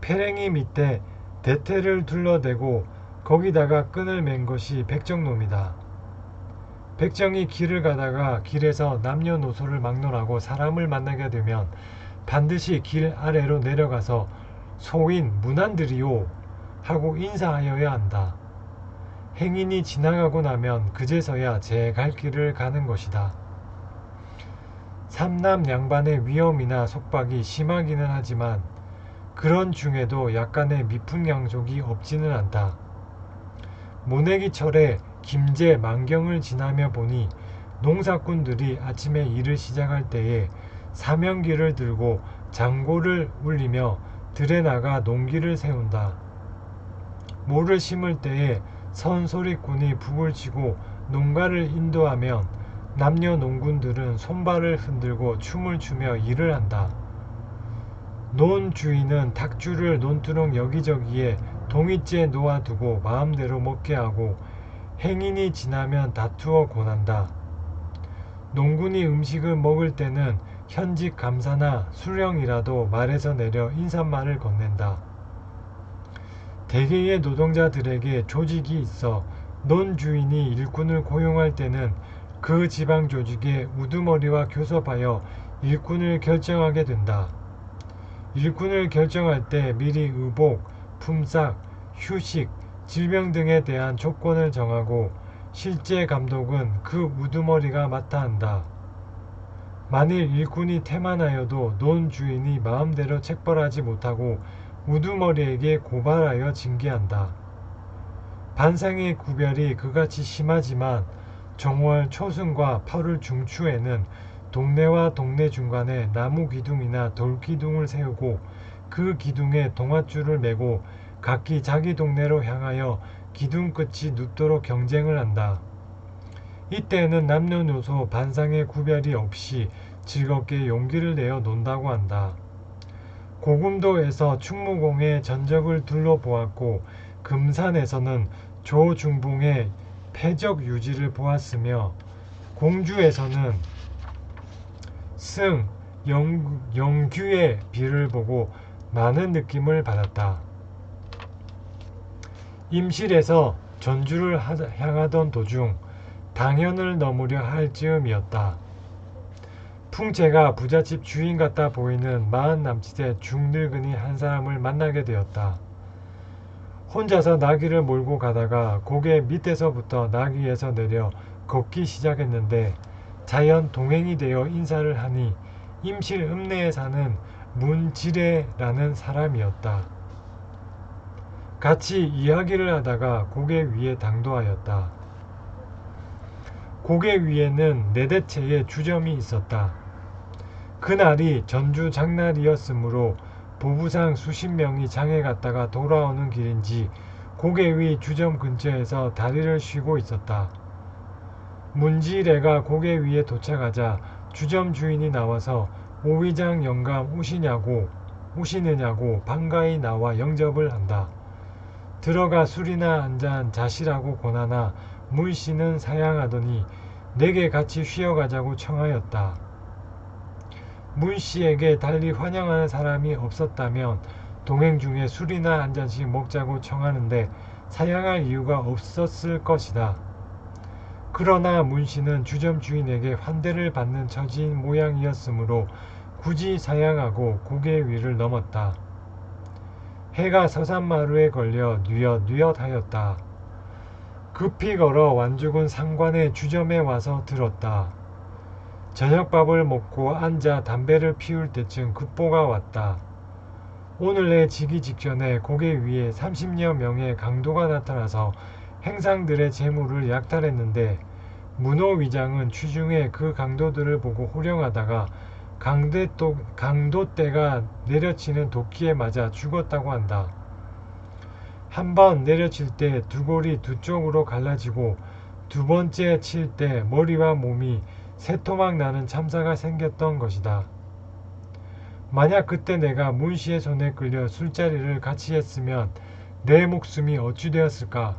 패랭이 밑에 대퇴를 둘러대고 거기다가 끈을 맨 것이 백정놈이다. 백정이 길을 가다가 길에서 남녀노소를 막론하고 사람을 만나게 되면 반드시 길 아래로 내려가서 소인 문안드리오 하고 인사하여야 한다. 행인이 지나가고 나면 그제서야 제 갈 길을 가는 것이다. 삼남 양반의 위험이나 속박이 심하기는 하지만 그런 중에도 약간의 미풍양속이 없지는 않다. 모내기철에 김제 만경을 지나며 보니 농사꾼들이 아침에 일을 시작할 때에 사명기를 들고 장고를 울리며 들에 나가 농기를 세운다. 모를 심을 때에 선소리꾼이 북을 치고 농가를 인도하면 남녀 농군들은 손발을 흔들고 춤을 추며 일을 한다. 논 주인은 닭줄을 논두렁 여기저기에 동이째 놓아두고 마음대로 먹게 하고 행인이 지나면 다투어 권한다. 농군이 음식을 먹을 때는 현직 감사나 수령이라도 말에서 내려 인사말을 건넨다. 대개의 노동자들에게 조직이 있어 논 주인이 일꾼을 고용할 때는 그 지방 조직의 우두머리와 교섭하여 일꾼을 결정하게 된다. 일꾼을 결정할 때 미리 의복, 품삯, 휴식, 질병 등에 대한 조건을 정하고 실제 감독은 그 우두머리가 맡아 한다. 만일 일꾼이 태만하여도 논 주인이 마음대로 책벌하지 못하고 우두머리에게 고발하여 징계한다. 반상의 구별이 그같이 심하지만 정월 초승과 8월 중추에는 동네와 동네 중간에 나무 기둥이나 돌 기둥을 세우고 그 기둥에 동아줄을 매고 각기 자기 동네로 향하여 기둥 끝이 눕도록 경쟁을 한다. 이때에는 남녀노소 반상의 구별이 없이 즐겁게 용기를 내어 논다고 한다. 고금도에서 충무공의 전적을 둘러보았고 금산에서는 조중붕의 패적 유지를 보았으며 공주에서는 승, 영규의 비를 보고 많은 느낌을 받았다. 임실에서 전주를 향하던 도중 당현을 넘으려 할 즈음이었다. 풍채가 부잣집 주인 같아 보이는 40남짓의 중늙은이 한 사람을 만나게 되었다. 혼자서 나귀를 몰고 가다가 고개 밑에서부터 나귀에서 내려 걷기 시작했는데 자연 동행이 되어 인사를 하니 임실 읍내에 사는 문지례라는 사람이었다. 같이 이야기를 하다가 고개 위에 당도하였다. 고개 위에는 네대체의 주점이 있었다. 그날이 전주 장날이었으므로 보부상 수십 명이 장에 갔다가 돌아오는 길인지 고개 위 주점 근처에서 다리를 쉬고 있었다. 문지래가 고개 위에 도착하자 주점 주인이 나와서 오위장 영감 오시느냐고 반가이 나와 영접을 한다. 들어가 술이나 한잔 자시라고 권하나 문씨는 사양하더니 내게 같이 쉬어가자고 청하였다. 문씨에게 달리 환영하는 사람이 없었다면 동행 중에 술이나 한잔씩 먹자고 청하는데 사양할 이유가 없었을 것이다. 그러나 문씨는 주점 주인에게 환대를 받는 처지인 모양이었으므로 굳이 사양하고 고개 위를 넘었다. 해가 서산마루에 걸려 뉘엿뉘엿하였다. 급히 걸어 완죽은 상관의 주점에 와서 들었다. 저녁밥을 먹고 앉아 담배를 피울 때쯤 급보가 왔다. 오늘 내 지기 직전에 고개 위에 30여 명의 강도가 나타나서 행상들의 재물을 약탈했는데 문호위장은 취중에 그 강도들을 보고 호령하다가 강도떼가 내려치는 도끼에 맞아 죽었다고 한다. 한 번 내려칠 때 두 골이 두 쪽으로 갈라지고 두 번째 칠 때 머리와 몸이 새토막 나는 참사가 생겼던 것이다. 만약 그때 내가 문씨의 손에 끌려 술자리를 같이 했으면 내 목숨이 어찌 되었을까?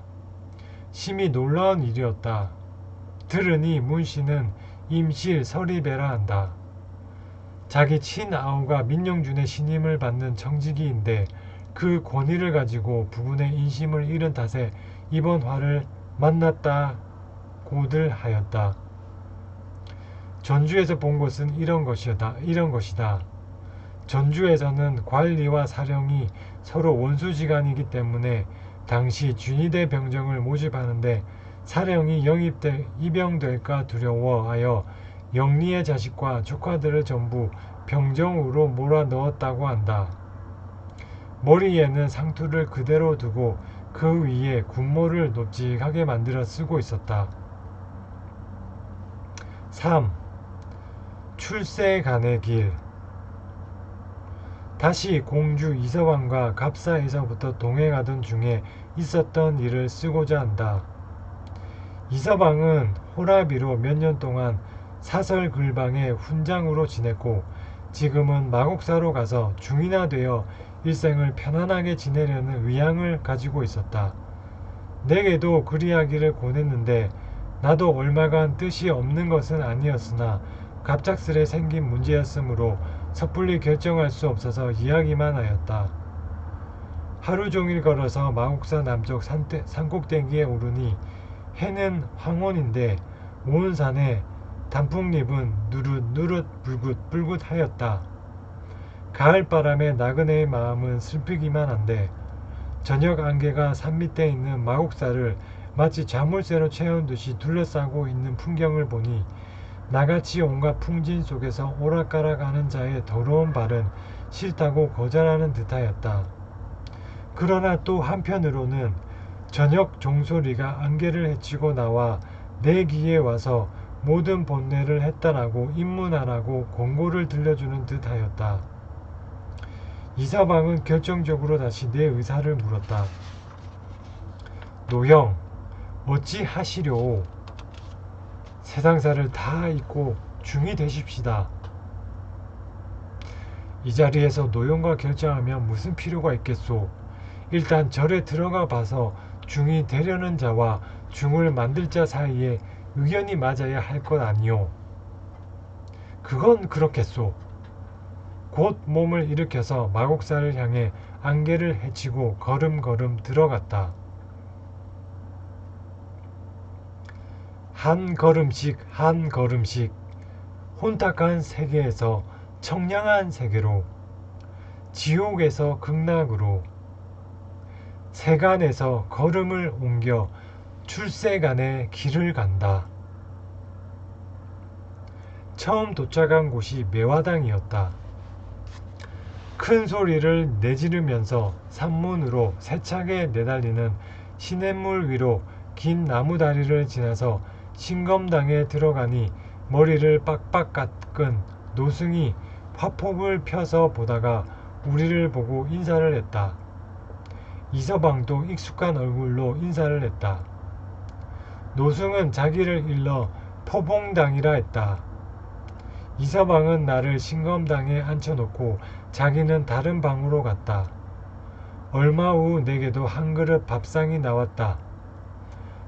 심히 놀라운 일이었다. 들으니 문씨는 임실 서리배라 한다. 자기 친아우가 민영준의 신임을 받는 청지기인데 그 권위를 가지고 부군의 인심을 잃은 탓에 이번 화를 만났다고들 하였다. 전주에서 본 것은 이런 것이다. 전주에서는 관리와 사령이 서로 원수지간이기 때문에 당시 준의대 병정을 모집하는데 사령이 입영될까 두려워하여 영리의 자식과 조카들을 전부 병정으로 몰아넣었다고 한다. 머리에는 상투를 그대로 두고 그 위에 군모를 높직하게 만들어 쓰고 있었다. 3. 출세간의 길. 다시 공주 이서방과 갑사에서부터 동행하던 중에 있었던 일을 쓰고자 한다. 이서방은 호라비로 몇 년 동안 사설글방의 훈장으로 지냈고 지금은 마곡사로 가서 중이나 되어 일생을 편안하게 지내려는 의향을 가지고 있었다. 내게도 그리하기를 권했는데 나도 얼마간 뜻이 없는 것은 아니었으나 갑작스레 생긴 문제였으므로 섣불리 결정할 수 없어서 이야기만 하였다. 하루 종일 걸어서 마곡사 남쪽 산꼭대기에 오르니 해는 황혼인데 온 산에 단풍잎은 누릇누릇 불긋불긋하였다. 가을바람에 나그네의 마음은 슬프기만 한데 저녁 안개가 산 밑에 있는 마곡사를 마치 자물쇠로 채운 듯이 둘러싸고 있는 풍경을 보니 나같이 온갖 풍진 속에서 오락가락하는 자의 더러운 발은 싫다고 거절하는 듯하였다. 그러나 또 한편으로는 저녁 종소리가 안개를 헤치고 나와 내 귀에 와서 모든 본내를 했다라고 입문하라고 권고를 들려주는 듯하였다. 이서방은 결정적으로 다시 내 의사를 물었다. 노형, 어찌 하시려? 세상사를 다 잊고 중이 되십시다. 이 자리에서 노형과 결정하면 무슨 필요가 있겠소? 일단 절에 들어가 봐서 중이 되려는 자와 중을 만들 자 사이에 의견이 맞아야 할 것 아니오. 그건 그렇겠소. 곧 몸을 일으켜서 마곡사를 향해 안개를 헤치고 걸음걸음 들어갔다. 한 걸음씩 한 걸음씩 혼탁한 세계에서 청량한 세계로, 지옥에서 극락으로, 세간에서 걸음을 옮겨 출세간의 길을 간다. 처음 도착한 곳이 매화당이었다. 큰 소리를 내지르면서 산문으로 세차게 내달리는 시냇물 위로 긴 나무다리를 지나서 신검당에 들어가니 머리를 빡빡 깎은 노승이 화폭을 펴서 보다가 우리를 보고 인사를 했다. 이서방도 익숙한 얼굴로 인사를 했다. 노승은 자기를 일러 포봉당이라 했다. 이서방은 나를 신검당에 앉혀놓고 자기는 다른 방으로 갔다. 얼마 후 내게도 한 그릇 밥상이 나왔다.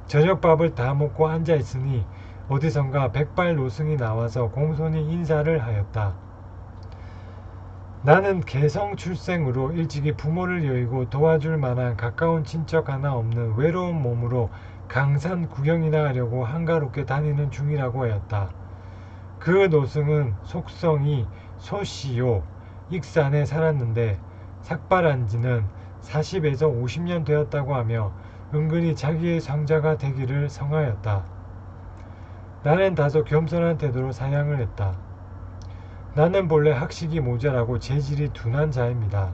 저녁밥을 다 먹고 앉아있으니 어디선가 백발 노승이 나와서 공손히 인사를 하였다. 나는 개성 출생으로 일찍이 부모를 여의고 도와줄 만한 가까운 친척 하나 없는 외로운 몸으로 강산 구경이나 하려고 한가롭게 다니는 중이라고 하였다. 그 노승은 속성이 소씨요 익산에 살았는데 삭발한 지는 40에서 50년 되었다고 하며 은근히 자기의 상자가 되기를 성하였다. 나는 다소 겸손한 태도로 사양을 했다. 나는 본래 학식이 모자라고 재질이 둔한 자입니다.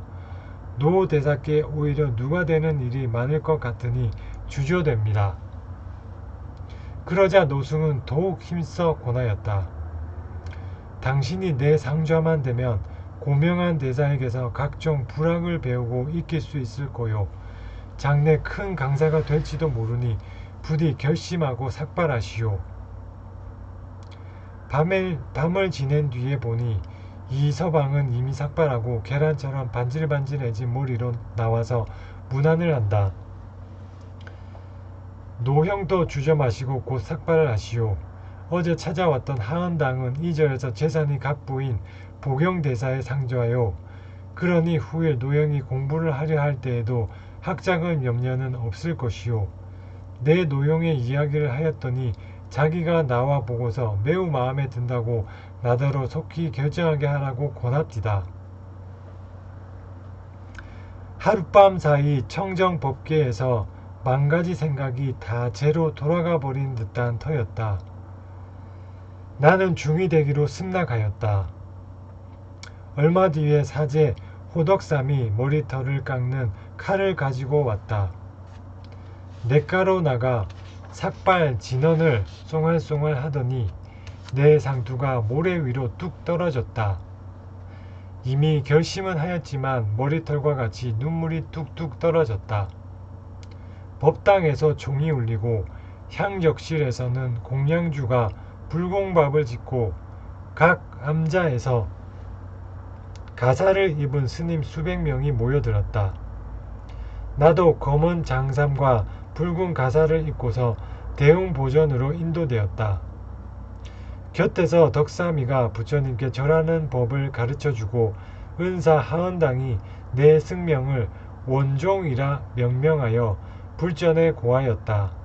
노 대사께 오히려 누가 되는 일이 많을 것 같으니 주저됩니다. 그러자 노승은 더욱 힘써 권하였다. 당신이 내 상좌만 되면 고명한 대사에게서 각종 불학을 배우고 익힐 수 있을 거요. 장래 큰 강사가 될지도 모르니 부디 결심하고 삭발하시오. 밤을 지낸 뒤에 보니 이 서방은 이미 삭발하고 계란처럼 반질반질해진 머리로 나와서 문안을 한다. 노형도 주저 마시고 곧 삭발을 하시오. 어제 찾아왔던 하은당은 이절에서 재산이 각부인 보경대사의 상좌요. 그러니 후일 노형이 공부를 하려 할 때에도 학작은 염려는 없을 것이오. 내 노형의 이야기를 하였더니 자기가 나와 보고서 매우 마음에 든다고 나더러 속히 결정하게 하라고 권합디다. 하룻밤 사이 청정법계에서 만가지 생각이 다 제로 돌아가 버린 듯한 터였다. 나는 중이 되기로 승낙하였다. 얼마 뒤에 사제 호덕삼이 머리털을 깎는 칼을 가지고 왔다. 냇가로 나가 삭발 진언을 쏭알쏭알 하더니 내 상투가 모래 위로 뚝 떨어졌다. 이미 결심은 하였지만 머리털과 같이 눈물이 뚝뚝 떨어졌다. 법당에서 종이 울리고 향적실에서는 공양주가 불공밥을 짓고 각 암자에서 가사를 입은 스님 수백 명이 모여들었다. 나도 검은 장삼과 붉은 가사를 입고서 대웅보전으로 인도되었다. 곁에서 덕삼이가 부처님께 절하는 법을 가르쳐주고 은사 하은당이 내 승명을 원종이라 명명하여 불전에 고하였다.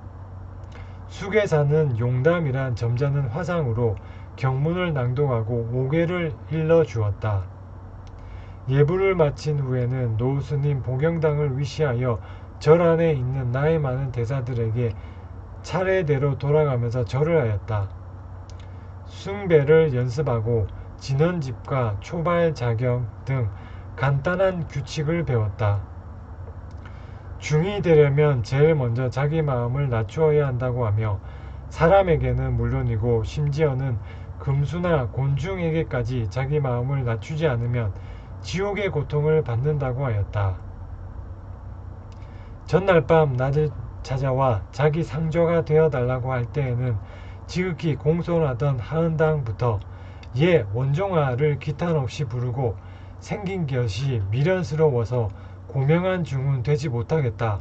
수계사는 용담이란 점잖은 화상으로 경문을 낭독하고 오계를 일러주었다. 예불을 마친 후에는 노스님 보경당을 위시하여 절 안에 있는 나이 많은 대사들에게 차례대로 돌아가면서 절을 하였다. 숭배를 연습하고 진언집과 초발 자경 등 간단한 규칙을 배웠다. 중이 되려면 제일 먼저 자기 마음을 낮추어야 한다고 하며 사람에게는 물론이고 심지어는 금수나 곤충에게까지 자기 마음을 낮추지 않으면 지옥의 고통을 받는다고 하였다. 전날 밤 나를 찾아와 자기 상조가 되어달라고 할 때에는 지극히 공손하던 하은당부터 예 원종아를 기탄 없이 부르고 생긴 것이 미련스러워서 고명한 중은 되지 못하겠다.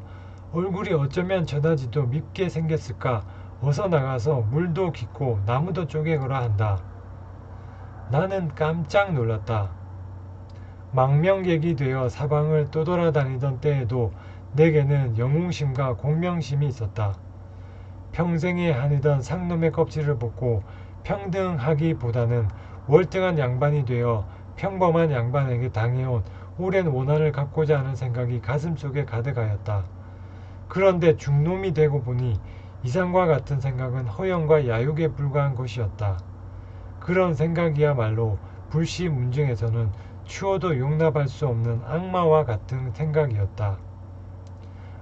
얼굴이 어쩌면 저다지도 밉게 생겼을까. 어서 나가서 물도 깃고 나무도 쪼개거라 한다. 나는 깜짝 놀랐다. 망명객이 되어 사방을 떠돌아다니던 때에도 내게는 영웅심과 공명심이 있었다. 평생에 한이던 상놈의 껍질을 벗고 평등하기보다는 월등한 양반이 되어 평범한 양반에게 당해온 오랜 원한을 갚고자 하는 생각이 가슴속에 가득하였다. 그런데 중놈이 되고 보니 이상과 같은 생각은 허영과 야욕에 불과한 것이었다. 그런 생각이야말로 불시문중에서는 추워도 용납할 수 없는 악마와 같은 생각이었다.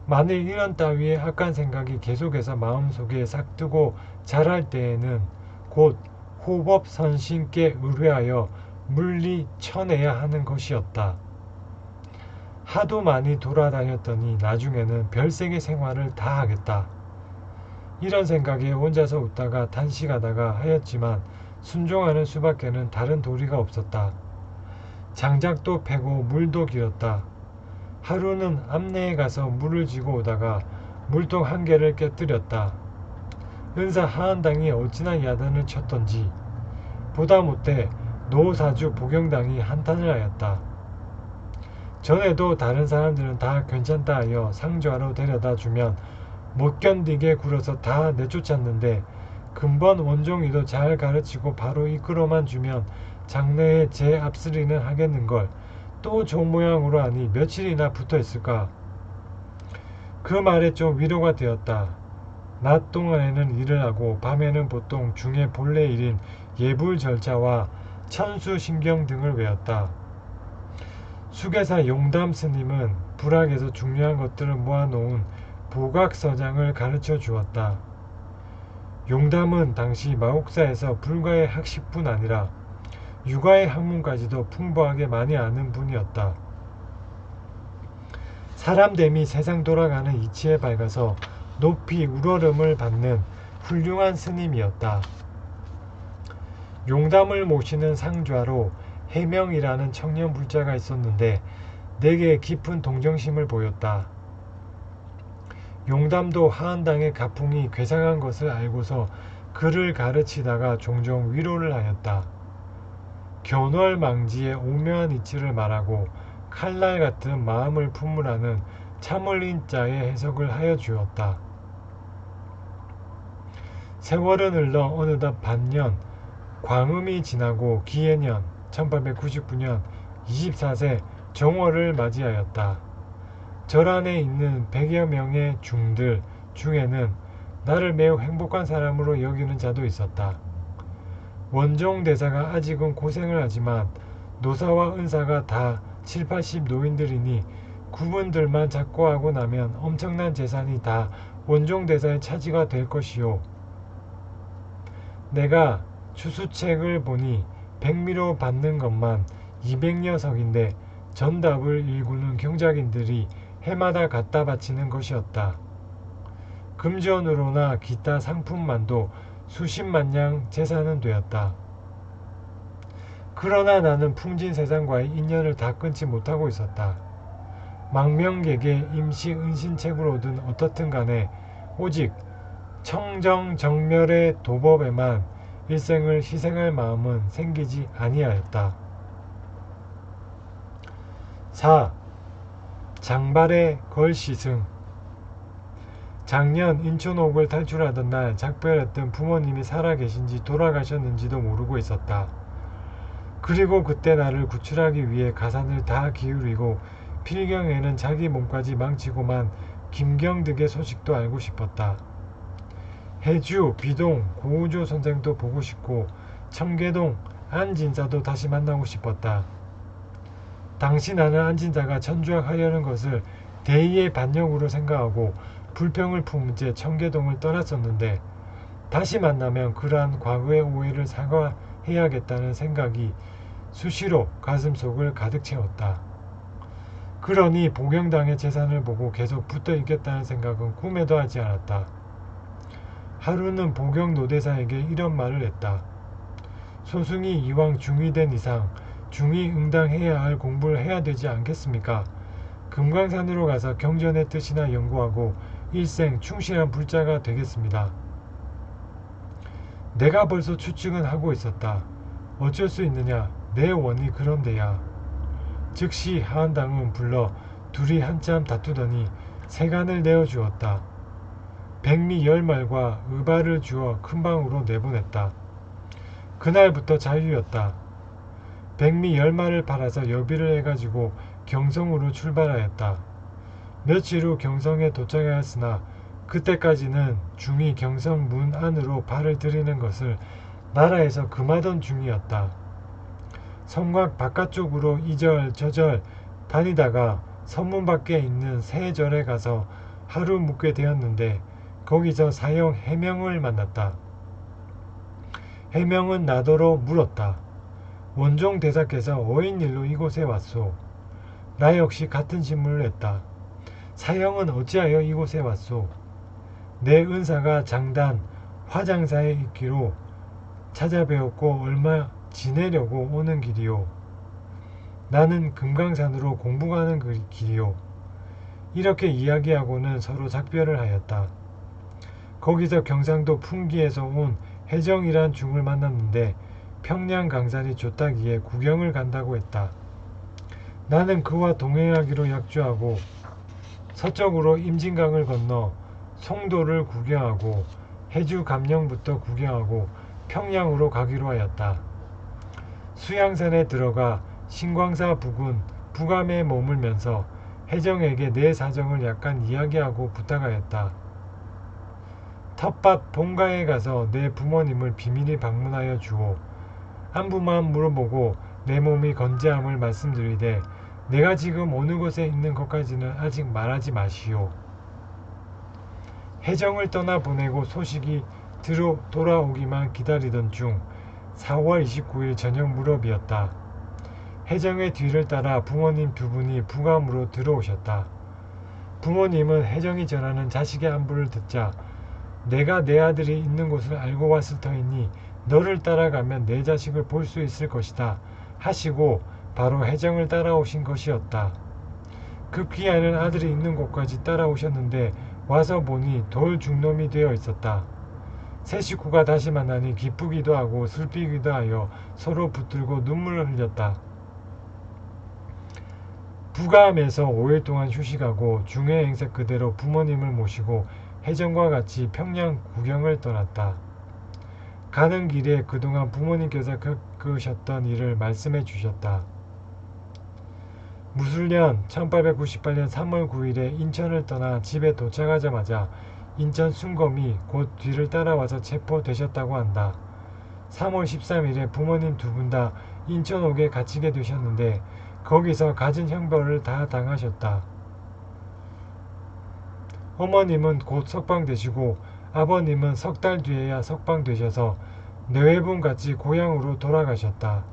만일 이런 따위의 악한 생각이 계속해서 마음속에 싹트고 자랄 때에는 곧 호법선신께 의뢰하여 물리쳐내야 하는 것이었다. 하도 많이 돌아다녔더니 나중에는 별세계 생활을 다 하겠다. 이런 생각에 혼자서 웃다가 탄식하다가 하였지만 순종하는 수밖에는 다른 도리가 없었다. 장작도 패고 물도 길었다. 하루는 암내에 가서 물을 쥐고 오다가 물통 한 개를 깨뜨렸다. 은사 하한당이 어찌나 야단을 쳤던지 보다 못해 노사주 복영당이 한탄을 하였다. 전에도 다른 사람들은 다 괜찮다 하여 상주하러 데려다 주면 못 견디게 굴어서 다 내쫓았는데 근본 원종이도 잘 가르치고 바로 이끌어만 주면 장래에 제 앞쓰리는 하겠는걸. 또 저 모양으로 하니 며칠이나 붙어 있을까. 그 말에 좀 위로가 되었다. 낮 동안에는 일을 하고 밤에는 보통 중의 본래 일인 예불 절차와 천수신경 등을 외웠다. 수계사 용담 스님은 불학에서 중요한 것들을 모아놓은 보각서장을 가르쳐 주었다. 용담은 당시 마곡사에서 불가의 학식뿐 아니라 육아의 학문까지도 풍부하게 많이 아는 분이었다. 사람됨이 세상 돌아가는 이치에 밝아서 높이 우러름을 받는 훌륭한 스님이었다. 용담을 모시는 상좌로 해명이라는 청년 불자가 있었는데 내게 깊은 동정심을 보였다. 용담도 하한당의 가풍이 괴상한 것을 알고서 그를 가르치다가 종종 위로를 하였다. 견월망지의 오묘한 이치를 말하고 칼날 같은 마음을 품으라는 참을린 자의 해석을 하여 주었다. 세월은 흘러 어느덧 반년, 광음이 지나고 기해년 1899년 24세 정월을 맞이하였다. 절 안에 있는 100여 명의 중들 중에는 나를 매우 행복한 사람으로 여기는 자도 있었다. 원종대사가 아직은 고생을 하지만 노사와 은사가 다 7, 80 노인들이니 구분들만 작고하고 나면 엄청난 재산이 다 원종대사의 차지가 될 것이요. 내가 추수책을 보니 백미로 받는 것만 200여 석인데 전답을 일구는 경작인들이 해마다 갖다 바치는 것이었다. 금전으로나 기타 상품만도 수십만 양 재산은 되었다. 그러나 나는 풍진 세상과의 인연을 다 끊지 못하고 있었다. 망명객의 임시 은신책으로든 어떻든 간에 오직 청정정멸의 도법에만 일생을 희생할 마음은 생기지 아니하였다. 4. 장발의 걸시승. 작년 인천옥을 탈출하던 날 작별했던 부모님이 살아계신지 돌아가셨는지도 모르고 있었다. 그리고 그때 나를 구출하기 위해 가산을 다 기울이고 필경에는 자기 몸까지 망치고만 김경득의 소식도 알고 싶었다. 해주, 비동, 고우조 선생도 보고 싶고 청계동, 안진사도 다시 만나고 싶었다. 당시 나는 안진사가 천주학하려는 것을 대의의 반역으로 생각하고 불평을 품은 채 청계동을 떠났었는데 다시 만나면 그러한 과거의 오해를 사과해야겠다는 생각이 수시로 가슴속을 가득 채웠다. 그러니 복영당의 재산을 보고 계속 붙어 있겠다는 생각은 꿈에도 하지 않았다. 하루는 복영 노대사에게 이런 말을 했다. 소승이 이왕 중이 된 이상 중이 응당해야 할 공부를 해야 되지 않겠습니까? 금강산으로 가서 경전의 뜻이나 연구하고 일생 충실한 불자가 되겠습니다. 내가 벌써 추측은 하고 있었다. 어쩔 수 있느냐, 내 원이 그런데야. 즉시 하한당은 불러 둘이 한참 다투더니 세간을 내어주었다. 백미 10말과 의발을 주어 큰 방으로 내보냈다. 그날부터 자유였다. 백미 10말을 팔아서 여비를 해가지고 경성으로 출발하였다. 며칠 후 경성에 도착하였으나 그때까지는 중이 경성 문 안으로 발을 들이는 것을 나라에서 금하던 중이었다. 성곽 바깥쪽으로 이절저절 다니다가 서문 밖에 있는 새 절에 가서 하루 묵게 되었는데 거기서 사형 해명을 만났다. 해명은 나더러 물었다. 원종 대사께서 어인일로 이곳에 왔소. 나 역시 같은 질문을 했다. 사형은 어찌하여 이곳에 왔소? 내 은사가 장단 화장사에 있기로 찾아뵈었고 얼마 지내려고 오는 길이요. 나는 금강산으로 공부 가는 길이요. 이렇게 이야기하고는 서로 작별을 하였다. 거기서 경상도 풍기에서 온 혜정이란 중을 만났는데 평양 강산이 좋다기에 구경을 간다고 했다. 나는 그와 동행하기로 약주하고 서쪽으로 임진강을 건너 송도를 구경하고 해주 감령부터 구경하고 평양으로 가기로 하였다. 수양산에 들어가 신광사 부근 부감에 머물면서 혜정에게 내 사정을 약간 이야기하고 부탁하였다. 텃밭 본가에 가서 내 부모님을 비밀히 방문하여 주오. 안부만 물어보고 내 몸이 건재함을 말씀드리되 내가 지금 어느 곳에 있는 것까지는 아직 말하지 마시오. 혜정을 떠나보내고 소식이 돌아오기만 기다리던 중 4월 29일 저녁 무렵이었다. 혜정의 뒤를 따라 부모님 두 분이 부감으로 들어오셨다. 부모님은 혜정이 전하는 자식의 안부를 듣자 내가 내 아들이 있는 곳을 알고 왔을 터이니 너를 따라가면 내 자식을 볼 수 있을 것이다 하시고 바로 혜정을 따라오신 것이었다. 급기야는 아들이 있는 곳까지 따라오셨는데 와서 보니 돌 중놈이 되어 있었다. 세 식구가 다시 만나니 기쁘기도 하고 슬피기도 하여 서로 붙들고 눈물을 흘렸다. 부감에서 5일 동안 휴식하고 중회 행사 그대로 부모님을 모시고 혜정과 같이 평양 구경을 떠났다. 가는 길에 그동안 부모님께서 겪으셨던 일을 말씀해 주셨다. 무술년 1898년 3월 9일에 인천을 떠나 집에 도착하자마자 인천 순검이 곧 뒤를 따라와서 체포되셨다고 한다. 3월 13일에 부모님 두 분 다 인천옥에 갇히게 되셨는데 거기서 갖은 형벌을 다 당하셨다. 어머님은 곧 석방되시고 아버님은 석 달 뒤에야 석방되셔서 뇌회분같이 고향으로 돌아가셨다.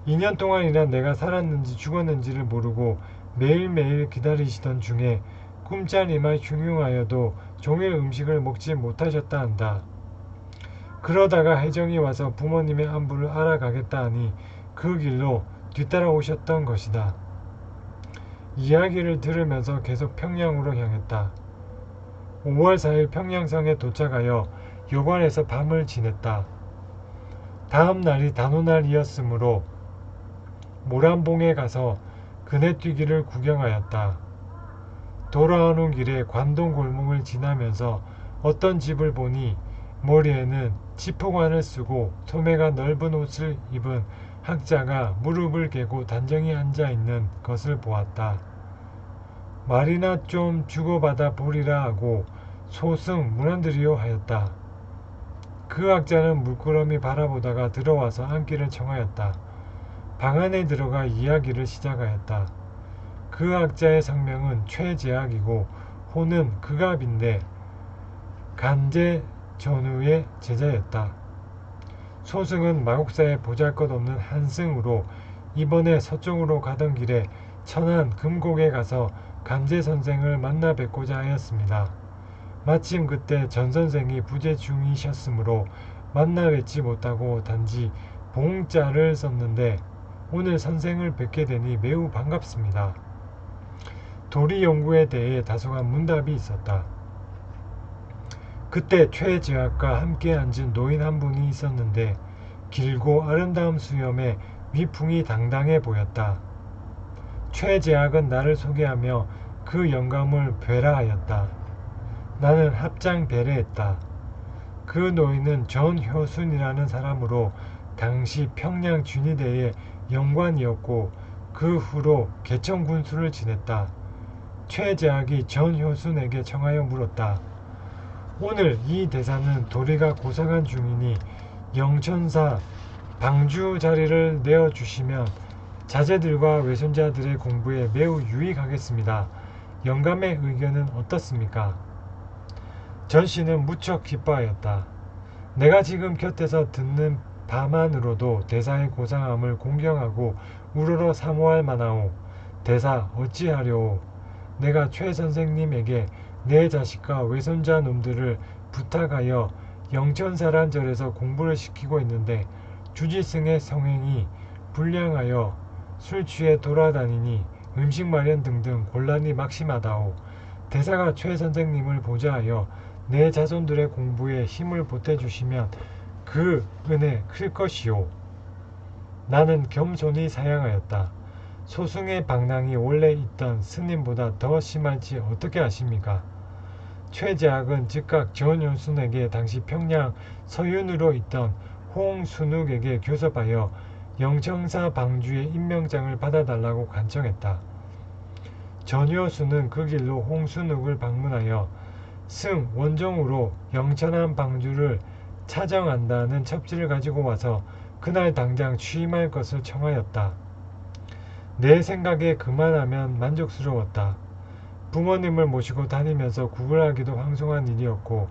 2년 동안이나 내가 살았는지 죽었는지를 모르고 매일매일 기다리시던 중에 꿈자리만 흉흉하여도 종일 음식을 먹지 못하셨다 한다. 그러다가 혜정이 와서 부모님의 안부를 알아가겠다 하니 그 길로 뒤따라오셨던 것이다. 이야기를 들으면서 계속 평양으로 향했다. 5월 4일 평양성에 도착하여 요관에서 밤을 지냈다. 다음 날이 단오날이었으므로 모란봉에 가서 그네뛰기를 구경하였다. 돌아오는 길에 관동 골목을 지나면서 어떤 집을 보니 머리에는 지포관을 쓰고 소매가 넓은 옷을 입은 학자가 무릎을 개고 단정히 앉아 있는 것을 보았다. 말이나 좀 주고받아 보리라 하고 소승 문안드리오 하였다. 그 학자는 물끄러미 바라보다가 들어와서 앉기를 청하였다. 방 안에 들어가 이야기를 시작하였다. 그 학자의 성명은 최재학이고 호는 극압인데 간제 전우의 제자였다. 소승은 마곡사에 보잘것없는 한승으로 이번에 서쪽으로 가던 길에 천안 금곡에 가서 간제 선생을 만나 뵙고자 하였습니다. 마침 그때 전 선생이 부재 중이셨으므로 만나 뵙지 못하고 단지 봉자를 썼는데 오늘 선생을 뵙게 되니 매우 반갑습니다. 도리 연구에 대해 다소간 문답이 있었다. 그때 최재학과 함께 앉은 노인 한 분이 있었는데 길고 아름다운 수염에 위풍이 당당해 보였다. 최재학은 나를 소개하며 그 영감을 뵈라 하였다. 나는 합장 배례했다. 그 노인은 전효순이라는 사람으로 당시 평양 준위대의 영관이었고 그 후로 개천군수를 지냈다. 최재학이 전효순에게 청하여 물었다. 오늘 이 대사는 도리가 고사간 중이니 영천사 방주 자리를 내어주시면 자제들과 외손자들의 공부에 매우 유익하겠습니다. 영감의 의견은 어떻습니까? 전씨는 무척 기뻐하였다. 내가 지금 곁에서 듣는 바만으로도 대사의 고상함을 공경하고 우러러 사모할 만하오. 대사 어찌하려오. 내가 최 선생님에게 내 자식과 외손자 놈들을 부탁하여 영천사란 절에서 공부를 시키고 있는데 주지승의 성행이 불량하여 술 취해 돌아다니니 음식 마련 등등 곤란이 막심하다오. 대사가 최 선생님을 보좌하여 내 자손들의 공부에 힘을 보태주시면 그 은혜 클 것이오. 나는 겸손히 사양하였다. 소승의 방랑이 원래 있던 스님보다 더 심할지 어떻게 아십니까? 최재학은 즉각 전효순에게 당시 평양 서윤으로 있던 홍순욱에게 교섭하여 영청사 방주의 임명장을 받아달라고 간청했다. 전효순은 그 길로 홍순욱을 방문하여 승 원종으로 영천한 방주를 차정한다는 첩지를 가지고 와서 그날 당장 취임할 것을 청하였다. 내 생각에 그만하면 만족스러웠다. 부모님을 모시고 다니면서 구걸하기도 황송한 일이었고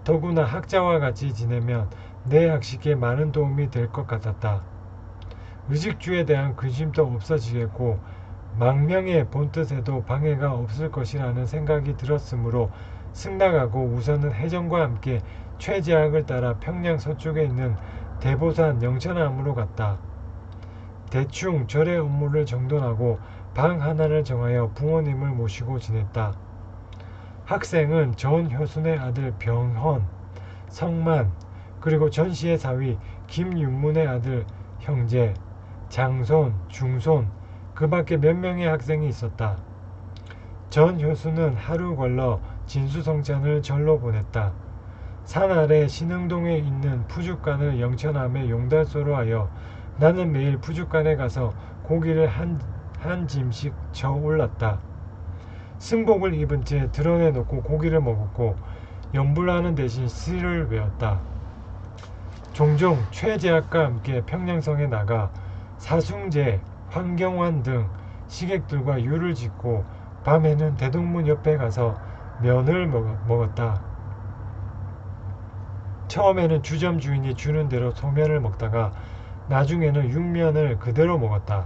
더구나 학자와 같이 지내면 내 학식에 많은 도움이 될 것 같았다. 의식주에 대한 근심도 없어지겠고 망명의 본뜻에도 방해가 없을 것이라는 생각이 들었으므로 승낙하고 우선은 해정과 함께 최재학을 따라 평양 서쪽에 있는 대보산 영천암으로 갔다. 대충 절의 업무를 정돈하고 방 하나를 정하여 부모님을 모시고 지냈다. 학생은 전효순의 아들 병헌, 성만, 그리고 전씨의 사위 김윤문의 아들 형제, 장손, 중손, 그 밖에 몇 명의 학생이 있었다. 전효순은 하루 걸러 진수성찬을 절로 보냈다. 산 아래 신흥동에 있는 푸죽간을 영천함의 용달소로 하여 나는 매일 푸죽간에 가서 고기를 한 짐씩 저 올랐다. 승복을 입은 채 드러내놓고 고기를 먹었고 염불하는 대신 시를 외웠다. 종종 최재학과 함께 평양성에 나가 사숭제, 환경환 등 시객들과 유를 짓고 밤에는 대동문 옆에 가서 면을 먹었다. 처음에는 주점 주인이 주는 대로 소면을 먹다가 나중에는 육면을 그대로 먹었다.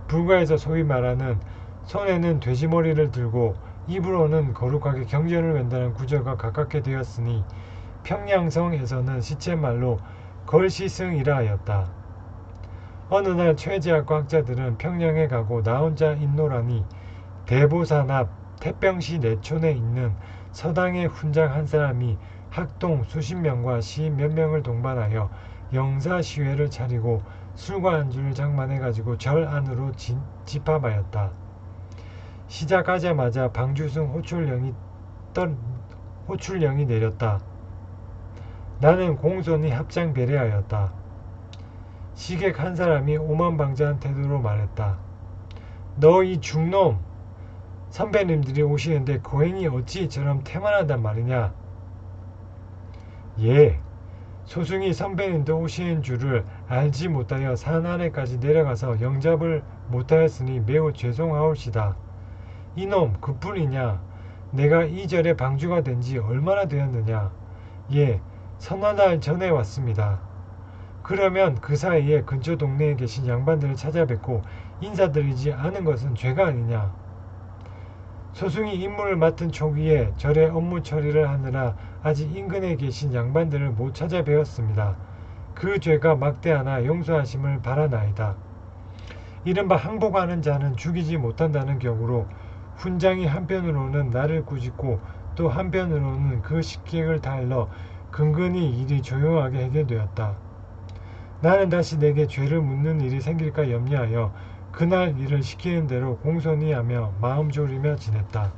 불가에서 소위 말하는 손에는 돼지머리를 들고 입으로는 거룩하게 경전을 웬다는 구절과 가깝게 되었으니 평양성에서는 시쳇말로 걸시승이라 하였다. 어느 날 최재학과 학자들은 평양에 가고 나 혼자 있노라니 대보산 앞 태병시 내촌에 있는 서당의 훈장 한 사람이 학동 수십 명과 시인 몇 명을 동반하여 영사시회를 차리고 술과 안주를 장만해가지고 절 안으로 집합하였다. 시작하자마자 방주승 호출령이 내렸다. 나는 공손히 합장 배례하였다. 시객 한 사람이 오만방자한 태도로 말했다. 너 이 중놈! 선배님들이 오시는데 고행이 어찌 이처럼 태만하단 말이냐? 예, 소승이 선배님도 오시는 줄을 알지 못하여 산 아래까지 내려가서 영접을 못하였으니 매우 죄송하옵시다. 이놈 그뿐이냐? 내가 이 절에 방주가 된 지 얼마나 되었느냐? 예, 서너 달 전에 왔습니다. 그러면 그 사이에 근처 동네에 계신 양반들을 찾아뵙고 인사드리지 않은 것은 죄가 아니냐? 소승이 임무를 맡은 초기에 절의 업무 처리를 하느라 아직 인근에 계신 양반들을 못 찾아뵈었습니다. 그 죄가 막대하나 용서하심을 바라나이다. 이른바 항복하는 자는 죽이지 못한다는 격으로 훈장이 한편으로는 나를 꾸짖고 또 한편으로는 그 식객을 달러 근근히 일이 조용하게 해결되었다. 나는 다시 내게 죄를 묻는 일이 생길까 염려하여 그날 일을 시키는 대로 공손히 하며 마음 졸이며 지냈다.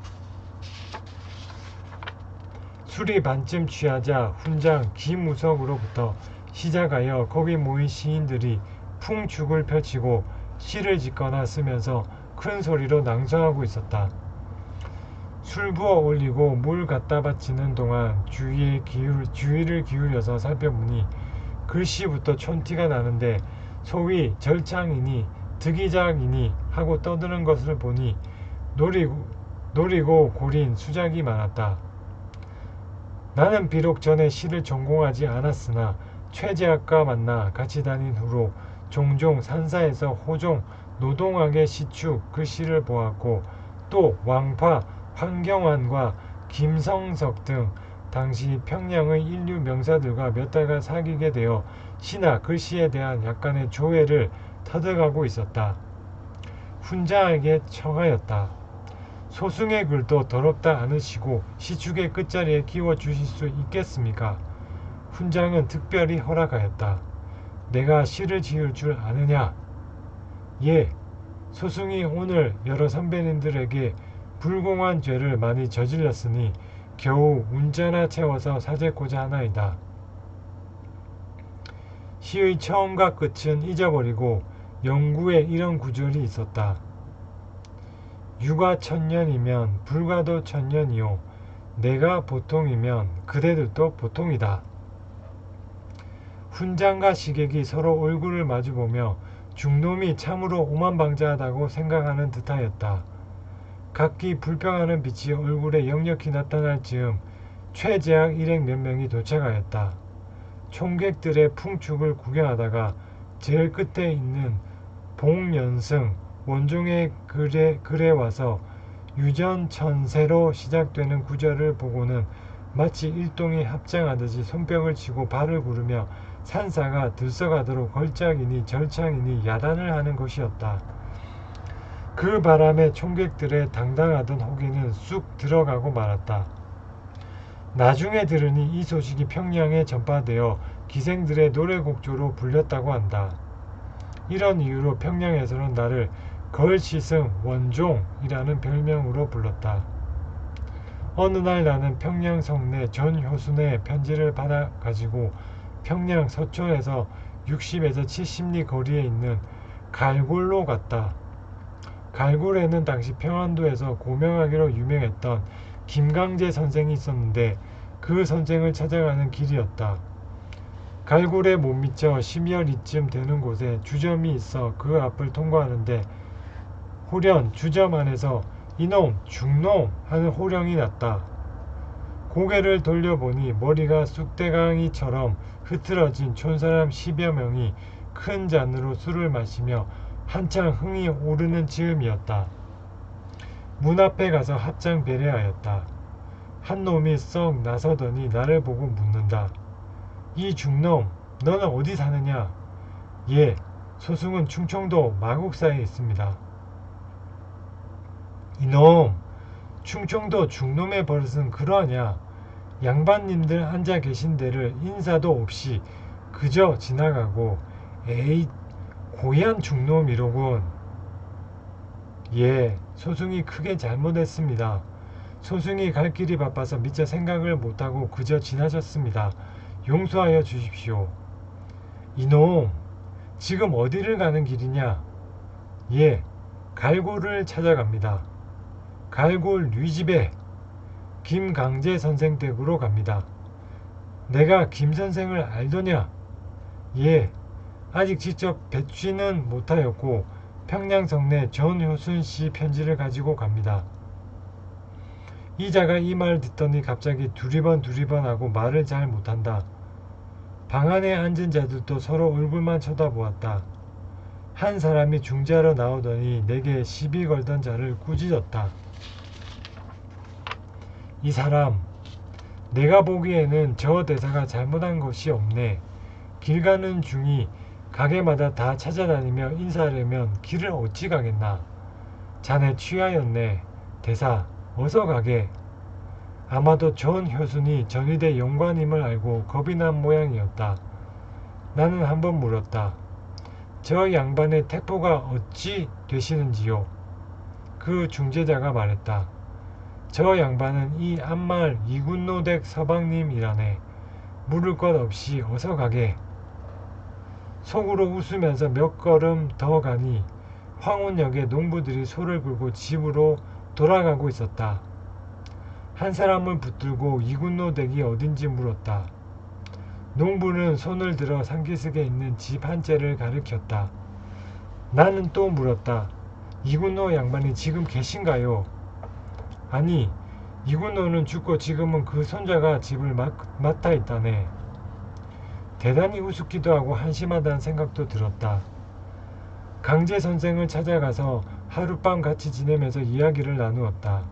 술이 반쯤 취하자 훈장 기무석으로부터 시작하여 거기 모인 시인들이 풍축을 펼치고 시를 짓거나 쓰면서 큰 소리로 낭송하고 있었다. 술 부어 올리고 물 갖다 바치는 동안 주의를 기울여서 살펴보니 글씨부터 촌티가 나는데 소위 절창이니 득이작이니 하고 떠드는 것을 보니 노리고 고린 수작이 많았다. 나는 비록 전에 시를 전공하지 않았으나 최재학과 만나 같이 다닌 후로 종종 산사에서 호종 노동학의 시축 글씨를 보았고 또 왕파 황경환과 김성석 등 당시 평양의 인류 명사들과 몇 달간 사귀게 되어 시나 글씨에 대한 약간의 조회를 터득하고 있었다. 훈자에게 청하였다. 소승의 글도 더럽다 않으시고 시축의 끝자리에 끼워 주실 수 있겠습니까? 훈장은 특별히 허락하였다. 내가 시를 지을 줄 아느냐? 예, 소승이 오늘 여러 선배님들에게 불공한 죄를 많이 저질렀으니 겨우 운자나 채워서 사죄코자 하나이다. 시의 처음과 끝은 잊어버리고 영구에 이런 구절이 있었다. 유가 천년이면 불가도 천년이요 내가 보통이면 그대들도 보통이다. 훈장과 시객이 서로 얼굴을 마주보며 중놈이 참으로 오만방자하다고 생각하는 듯하였다. 각기 불평하는 빛이 얼굴에 역력히 나타날 즈음 최재학 일행 몇 명이 도착하였다. 총객들의 풍축을 구경하다가 제일 끝에 있는 봉연승 원종의 글에 와서 유전천세로 시작되는 구절을 보고는 마치 일동이 합장하듯이 손뼉을 치고 발을 구르며 산사가 들썩하도록 걸작이니 절창이니 야단을 하는 것이었다. 그 바람에 총객들의 당당하던 호기는 쑥 들어가고 말았다. 나중에 들으니 이 소식이 평양에 전파되어 기생들의 노래곡조로 불렸다고 한다. 이런 이유로 평양에서는 나를 걸시승 원종이라는 별명으로 불렀다. 어느 날 나는 평양 성내 전효순의 편지를 받아 가지고 평양 서촌에서 60에서 70리 거리에 있는 갈굴로 갔다. 갈굴에는 당시 평안도에서 고명하기로 유명했던 김강재 선생이 있었는데 그 선생을 찾아가는 길이었다. 갈굴에 못 미쳐 12월이쯤 되는 곳에 주점이 있어 그 앞을 통과하는데 호련 주점 안에서 이놈 중놈 하는 호령이 났다. 고개를 돌려보니 머리가 쑥대강이처럼 흐트러진 촌사람 10여 명이 큰 잔으로 술을 마시며 한창 흥이 오르는 즈음이었다. 문 앞에 가서 합장 배례하였다. 한 놈이 썩 나서더니 나를 보고 묻는다. 이 중놈, 너는 어디 사느냐? 예, 소승은 충청도 마곡사에 있습니다. 이놈, 충청도 중놈의 버릇은 그러하냐? 양반님들 앉아 계신 데를 인사도 없이 그저 지나가고 에이 고얀 중놈이로군. 예, 소승이 크게 잘못했습니다. 소승이 갈 길이 바빠서 미처 생각을 못하고 그저 지나쳤습니다. 용서하여 주십시오. 이놈, 지금 어디를 가는 길이냐? 예, 갈굴을 찾아갑니다. 갈굴 뉘집에 김강재 선생 댁으로 갑니다. 내가 김 선생을 알더냐? 예, 아직 직접 뵙지는 못하였고 평양 성내 전효순 씨 편지를 가지고 갑니다. 이자가 이 말 듣더니 갑자기 두리번 하고 말을 잘 못한다. 방 안에 앉은 자들도 서로 얼굴만 쳐다보았다. 한 사람이 중재하러 나오더니 내게 시비 걸던 자를 꾸짖었다. 이 사람, 내가 보기에는 저 대사가 잘못한 것이 없네. 길 가는 중이 가게마다 다 찾아다니며 인사하려면 길을 어찌 가겠나. 자네 취하였네. 대사, 어서 가게. 아마도 전효순이 전위대 영관임을 알고 겁이 난 모양이었다. 나는 한번 물었다. 저 양반의 택포가 어찌 되시는지요? 그 중재자가 말했다. 저 양반은 이 앞마을 이군노댁 서방님이라네. 물을 것 없이 어서 가게. 속으로 웃으면서 몇 걸음 더 가니 황혼역에 농부들이 소를 굴고 집으로 돌아가고 있었다. 한 사람을 붙들고 이군노 댁이 어딘지 물었다. 농부는 손을 들어 산기슭에 있는 집 한 채를 가리켰다. 나는 또 물었다. 이군노 양반이 지금 계신가요? 아니, 이군노는 죽고 지금은 그 손자가 집을 맡아 있다네. 대단히 우습기도 하고 한심하다는 생각도 들었다. 강제 선생을 찾아가서 하룻밤 같이 지내면서 이야기를 나누었다.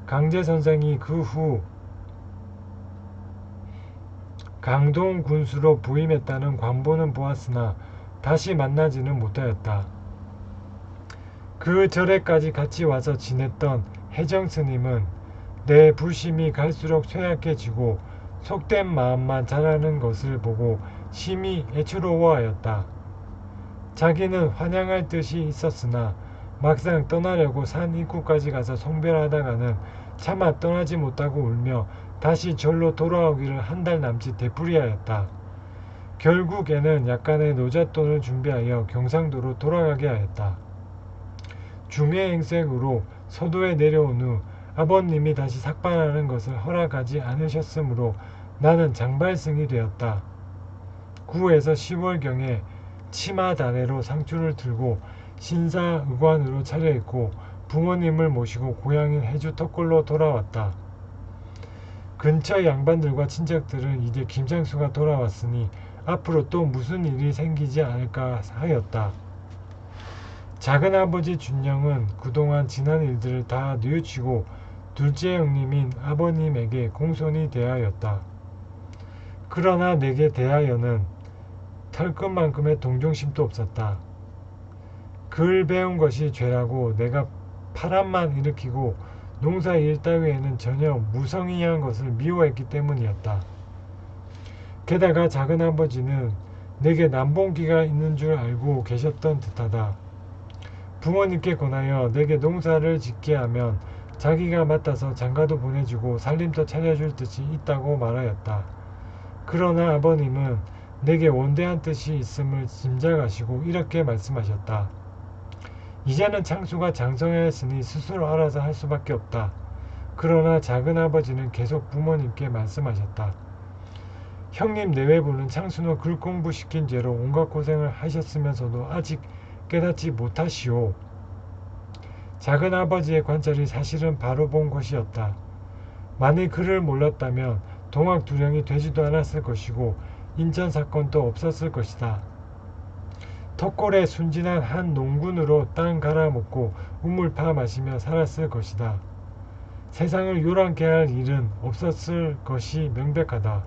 강제 선생이 그 후 강동 군수로 부임했다는 광보는 보았으나 다시 만나지는 못하였다. 그 절에까지 같이 와서 지냈던 혜정 스님은 내 불심이 갈수록 쇠약해지고 속된 마음만 자라는 것을 보고 심히 애처로워하였다. 자기는 환영할 뜻이 있었으나 막상 떠나려고 산 입구까지 가서 송별하다가는 차마 떠나지 못하고 울며 다시 절로 돌아오기를 한 달 남짓 되풀이하였다. 결국에는 약간의 노잣돈을 준비하여 경상도로 돌아가게 하였다. 중해행색으로 서도에 내려온 후 아버님이 다시 삭발하는 것을 허락하지 않으셨으므로 나는 장발승이 되었다. 9에서 10월경에 치마다래로 상추를 들고 신사의관으로 차려입고 부모님을 모시고 고향인 해주 턱골로 돌아왔다. 근처 양반들과 친척들은 이제 김장수가 돌아왔으니 앞으로 또 무슨 일이 생기지 않을까 하였다. 작은아버지 준영은 그동안 지난 일들을 다 뉘우치고 둘째 형님인 아버님에게 공손히 대하였다. 그러나 내게 대하여는 털끝만큼의 동정심도 없었다. 글 배운 것이 죄라고 내가 파란만 일으키고 농사일 따위에는 전혀 무성의한 것을 미워했기 때문이었다. 게다가 작은아버지는 내게 남봉기가 있는 줄 알고 계셨던 듯하다. 부모님께 권하여 내게 농사를 짓게 하면 자기가 맡아서 장가도 보내주고 살림도 차려줄 뜻이 있다고 말하였다. 그러나 아버님은 내게 원대한 뜻이 있음을 짐작하시고 이렇게 말씀하셨다. 이제는 창수가 장성하였으니 스스로 알아서 할 수밖에 없다. 그러나 작은아버지는 계속 부모님께 말씀하셨다. 형님 내외부는 창수는 글 공부시킨 죄로 온갖 고생을 하셨으면서도 아직 깨닫지 못하시오. 작은아버지의 관찰이 사실은 바로 본 것이었다. 만일 그를 몰랐다면 동학두령이 되지도 않았을 것이고 인천 사건도 없었을 것이다. 턱골에 순진한 한 농군으로 땅 갈아먹고 우물 파 마시며 살았을 것이다. 세상을 요란케 할 일은 없었을 것이 명백하다.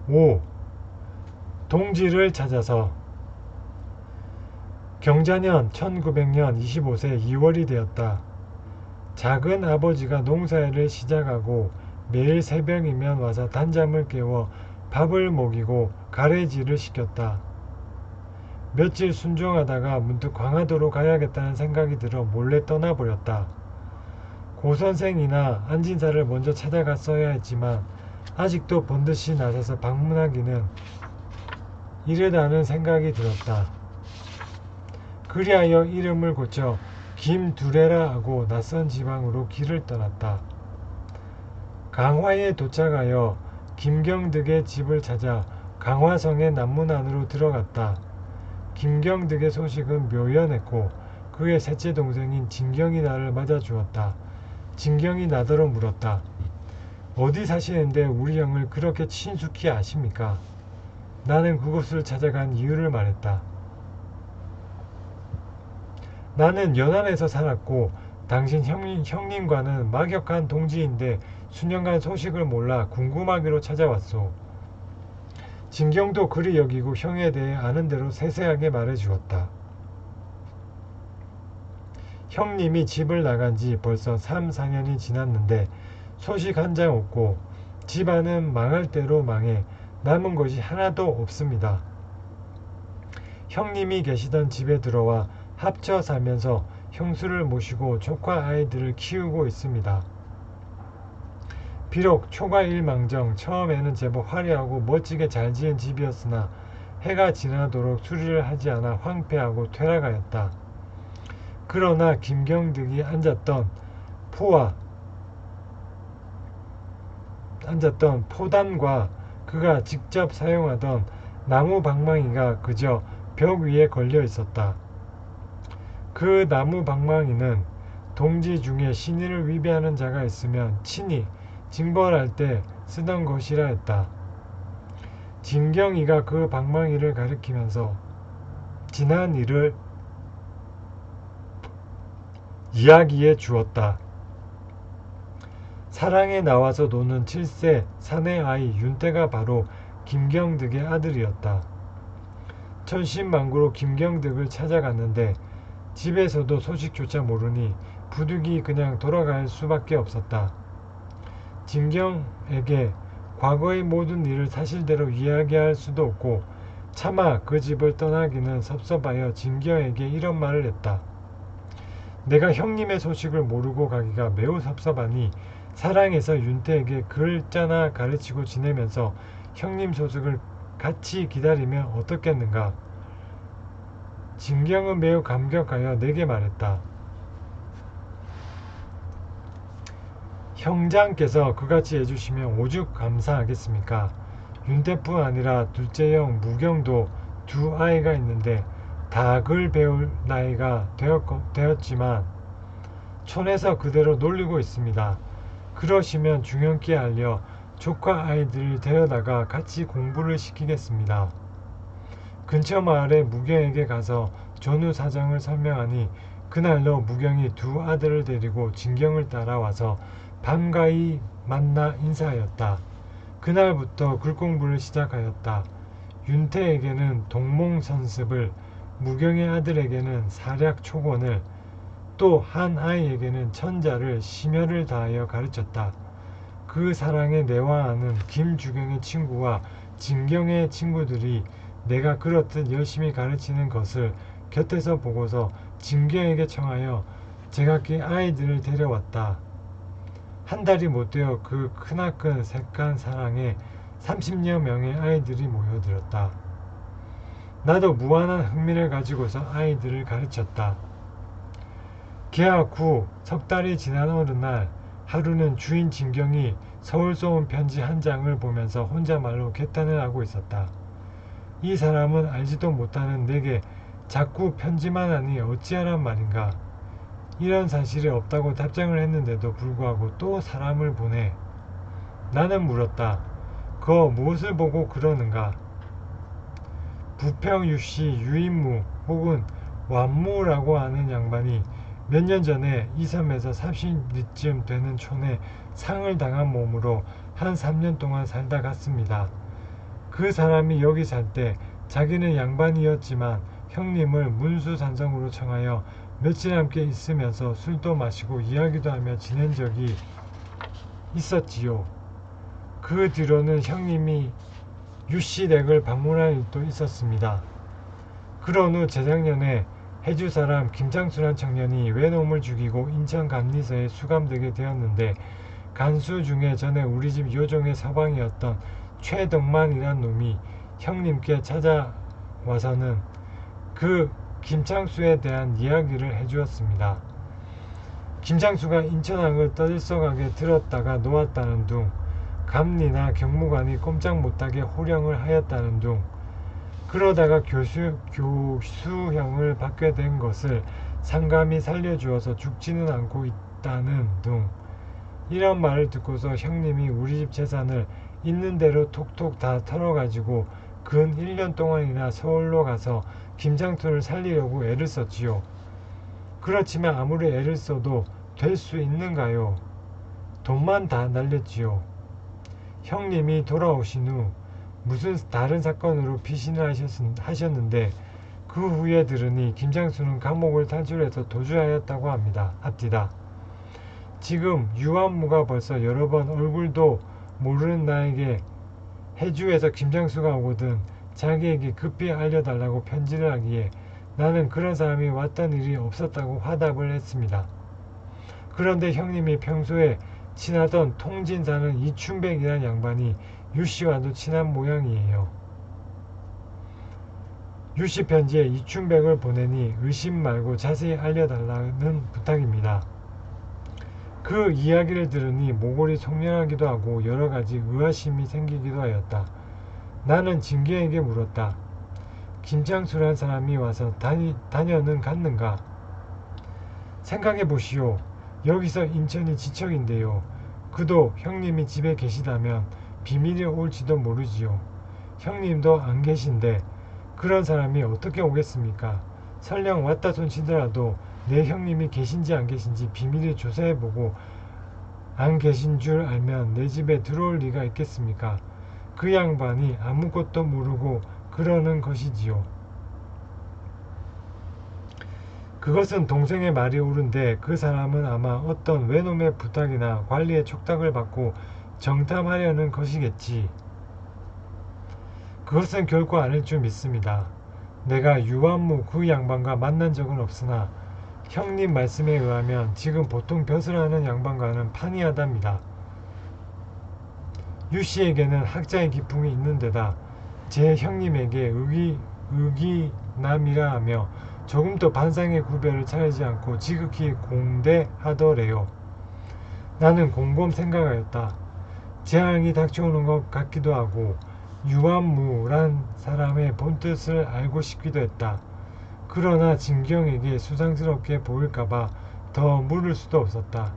5. 동지를 찾아서 경자년 1900년 25세 2월이 되었다. 작은 아버지가 농사일을 시작하고 매일 새벽이면 와서 단잠을 깨워 밥을 먹이고 가래질을 시켰다. 며칠 순종하다가 문득 광화도로 가야겠다는 생각이 들어 몰래 떠나버렸다. 고선생이나 안진사를 먼저 찾아갔어야 했지만 아직도 번듯이 나서서 방문하기는 이르다는 생각이 들었다. 그리하여 이름을 고쳐 김두레라 하고 낯선 지방으로 길을 떠났다. 강화에 도착하여 김경득의 집을 찾아 강화성의 남문 안으로 들어갔다. 김경득의 소식은 묘연했고 그의 셋째 동생인 진경이 나를 맞아주었다. 진경이 나더러 물었다. 어디 사시는데 우리 형을 그렇게 친숙히 아십니까? 나는 그곳을 찾아간 이유를 말했다. 나는 연안에서 살았고 당신 형님과는 막역한 동지인데 수년간 소식을 몰라 궁금하기로 찾아왔소. 진경도 그리 여기고 형에 대해 아는 대로 세세하게 말해주었다. 형님이 집을 나간 지 벌써 3, 4년이 지났는데 소식 한 장 없고 집안은 망할 대로 망해 남은 것이 하나도 없습니다. 형님이 계시던 집에 들어와 합쳐 살면서 형수를 모시고 조카 아이들을 키우고 있습니다. 비록 초과일망정 처음에는 제법 화려하고 멋지게 잘 지은 집이었으나 해가 지나도록 수리를 하지 않아 황폐하고 퇴락하였다. 그러나 김경득이 앉았던 포와 앉았던 포단과 그가 직접 사용하던 나무 방망이가 그저 벽 위에 걸려 있었다. 그 나무 방망이는 동지 중에 신의를 위배하는 자가 있으면 친히 징벌할 때 쓰던 것이라 했다. 진경이가 그 방망이를 가리키면서 지난 일을 이야기해 주었다. 사랑에 나와서 노는 7세 사내 아이 윤태가 바로 김경득의 아들이었다. 천신만고로 김경득을 찾아갔는데 집에서도 소식조차 모르니 부득이 그냥 돌아갈 수밖에 없었다. 진경에게 과거의 모든 일을 사실대로 이야기할 수도 없고 차마 그 집을 떠나기는 섭섭하여 진경에게 이런 말을 했다. 내가 형님의 소식을 모르고 가기가 매우 섭섭하니 사랑해서 윤태에게 글자나 가르치고 지내면서 형님 소식을 같이 기다리면 어떻겠는가. 진경은 매우 감격하여 내게 말했다. 형장께서 그같이 해주시면 오죽 감사하겠습니까. 윤태뿐 아니라 둘째 형 무경도 두 아이가 있는데 닭을 배울 나이가 되었지만 촌에서 그대로 놀리고 있습니다. 그러시면 중형께 알려 조카 아이들을 데려다가 같이 공부를 시키겠습니다. 근처 마을의 무경에게 가서 전후 사정을 설명하니 그날로 무경이 두 아들을 데리고 진경을 따라와서 밤가이 만나 인사하였다. 그날부터 글공부를 시작하였다. 윤태에게는 동몽선습을, 무경의 아들에게는 사략 촉원을, 또 한 아이에게는 천자를 심혈을 다하여 가르쳤다. 그 사랑에 내화하는 김주경의 친구와 진경의 친구들이 내가 그렇듯 열심히 가르치는 것을 곁에서 보고서 진경에게 청하여 제각기 아이들을 데려왔다. 한 달이 못되어 그 크나큰 색간 사랑에 30여 명의 아이들이 모여들었다. 나도 무한한 흥미를 가지고서 아이들을 가르쳤다. 개학 후 석 달이 지난 어느 날 하루는 주인 진경이 서울서 온 편지 한 장을 보면서 혼자말로 개탄을 하고 있었다. 이 사람은 알지도 못하는 내게 자꾸 편지만 하니 어찌하란 말인가. 이런 사실이 없다고 답장을 했는데도 불구하고 또 사람을 보내. 나는 물었다. 거 무엇을 보고 그러는가. 부평유씨 유인무 혹은 완무라고 하는 양반이 몇 년 전에 이 섬에서 30리쯤 되는 촌에 상을 당한 몸으로 한 3년 동안 살다 갔습니다. 그 사람이 여기 살 때 자기는 양반이었지만 형님을 문수산성으로 청하여 며칠 함께 있으면서 술도 마시고 이야기도 하며 지낸 적이 있었지요. 그 뒤로는 형님이 유씨 댁을 방문할 일도 있었습니다. 그런 후 재작년에 해주 사람 김장수란 청년이 외놈을 죽이고 인천 감리서에 수감되게 되었는데 간수 중에 전에 우리 집 요종의 서방이었던 최덕만이란 놈이 형님께 찾아와서는 그 김창수에 대한 이야기를 해주었습니다. 김창수가 인천항을 떠들썩하게 들었다가 놓았다는 둥, 감리나 경무관이 꼼짝 못하게 호령을 하였다는 둥, 그러다가 교수형을 받게 된 것을 상감이 살려주어서 죽지는 않고 있다는 둥, 이런 말을 듣고서 형님이 우리 집 재산을 있는 대로 톡톡 다 털어가지고 근 1년 동안이나 서울로 가서 김장수를 살리려고 애를 썼지요. 그렇지만 아무리 애를 써도 될 수 있는가요? 돈만 다 날렸지요. 형님이 돌아오신 후 무슨 다른 사건으로 피신을 하셨는데 그 후에 들으니 김장수는 감옥을 탈출해서 도주하였다고 합디다. 지금 유한무가 벌써 여러 번 얼굴도 모르는 나에게 해주에서 김장수가 오거든 자기에게 급히 알려달라고 편지를 하기에 나는 그런 사람이 왔던 일이 없었다고 화답을 했습니다. 그런데 형님이 평소에 친하던 통진 사는 이춘백이라는 양반이 유씨와도 친한 모양이에요. 유씨 편지에 이춘백을 보내니 의심 말고 자세히 알려달라는 부탁입니다. 그 이야기를 들으니 모골이 송연하기도 하고 여러가지 의아심이 생기기도 하였다. 나는 진경에게 물었다. 김장수란 사람이 와서 다녀는 갔는가? 생각해 보시오. 여기서 인천이 지척인데요. 그도 형님이 집에 계시다면 비밀이 올지도 모르지요. 형님도 안 계신데 그런 사람이 어떻게 오겠습니까? 설령 왔다 손치더라도 내 형님이 계신지 안 계신지 비밀을 조사해보고 안 계신 줄 알면 내 집에 들어올 리가 있겠습니까? 그 양반이 아무것도 모르고 그러는 것이지요. 그것은 동생의 말이 옳은데 그 사람은 아마 어떤 외놈의 부탁이나 관리의 촉탁을 받고 정탐하려는 것이겠지. 그것은 결코 아닐 줄 믿습니다. 내가 유한무 그 양반과 만난 적은 없으나 형님 말씀에 의하면 지금 보통 벼슬 하는 양반과는 판이하답니다. 유씨에게는 학자의 기풍이 있는 데다 제 형님에게 의기남이라 하며 조금도 반상의 구별을 차리지 않고 지극히 공대하더래요. 나는 곰곰 생각하였다. 재앙이 닥쳐오는 것 같기도 하고 유한무란 사람의 본뜻을 알고 싶기도 했다. 그러나 진경에게 수상스럽게 보일까봐 더 물을 수도 없었다.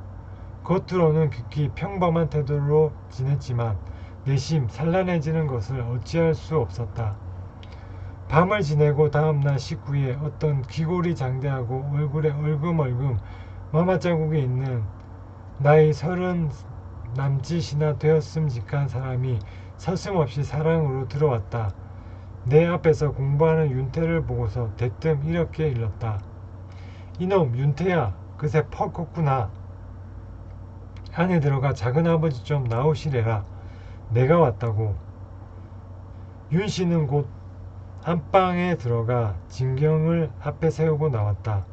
겉으로는 극히 평범한 태도로 지냈지만 내심 산란해지는 것을 어찌할 수 없었다. 밤을 지내고 다음날 식구에 어떤 귀골이 장대하고 얼굴에 얼금얼금 마마자국이 있는 나이 30 남짓이나 되었음직한 사람이 서슴없이 사랑으로 들어왔다. 내 앞에서 공부하는 윤태를 보고서 대뜸 이렇게 일렀다. 이놈 윤태야, 그새 퍽 컸구나. 안에 들어가 작은아버지 좀 나오시래라. 내가 왔다고. 윤씨는 곧 안방에 들어가 진경을 앞에 세우고 나왔다.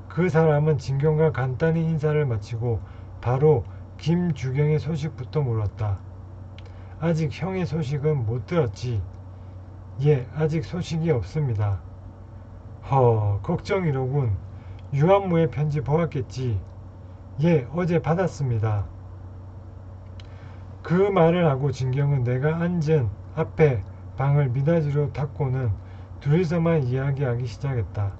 그 사람은 진경과 간단히 인사를 마치고 바로 김주경의 소식부터 물었다. 아직 형의 소식은 못 들었지? 예, 아직 소식이 없습니다. 걱정이로군. 유한무의 편지 보았겠지? 예, 어제 받았습니다. 그 말을 하고 진경은 내가 앉은 앞에 방을 미닫이로 닫고는 둘이서만 이야기하기 시작했다.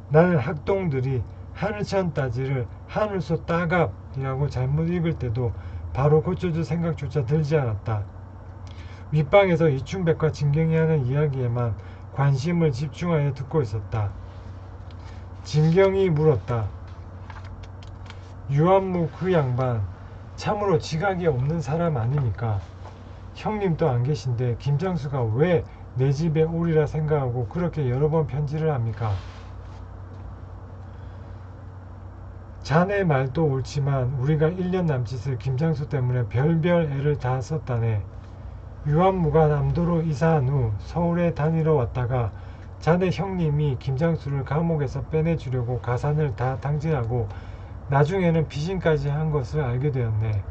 나는 학동들이 하늘천 따지를 하늘소 따갑이라고 잘못 읽을 때도 바로 고쳐줄 생각조차 들지 않았다. 윗방에서 이춘백과 진경이 하는 이야기에만 관심을 집중하여 듣고 있었다. 진경이 물었다. 유한무 그 양반 참으로 지각이 없는 사람 아닙니까? 형님도 안 계신데 김장수가 왜 내 집에 오리라 생각하고 그렇게 여러 번 편지를 합니까? 자네 말도 옳지만 우리가 1년 남짓을 김장수 때문에 별별 애를 다 썼다네. 유한무가 남도로 이사한 후 서울에 다니러 왔다가 자네 형님이 김장수를 감옥에서 빼내주려고 가산을 다 당진하고 나중에는 피신까지 한 것을 알게 되었네.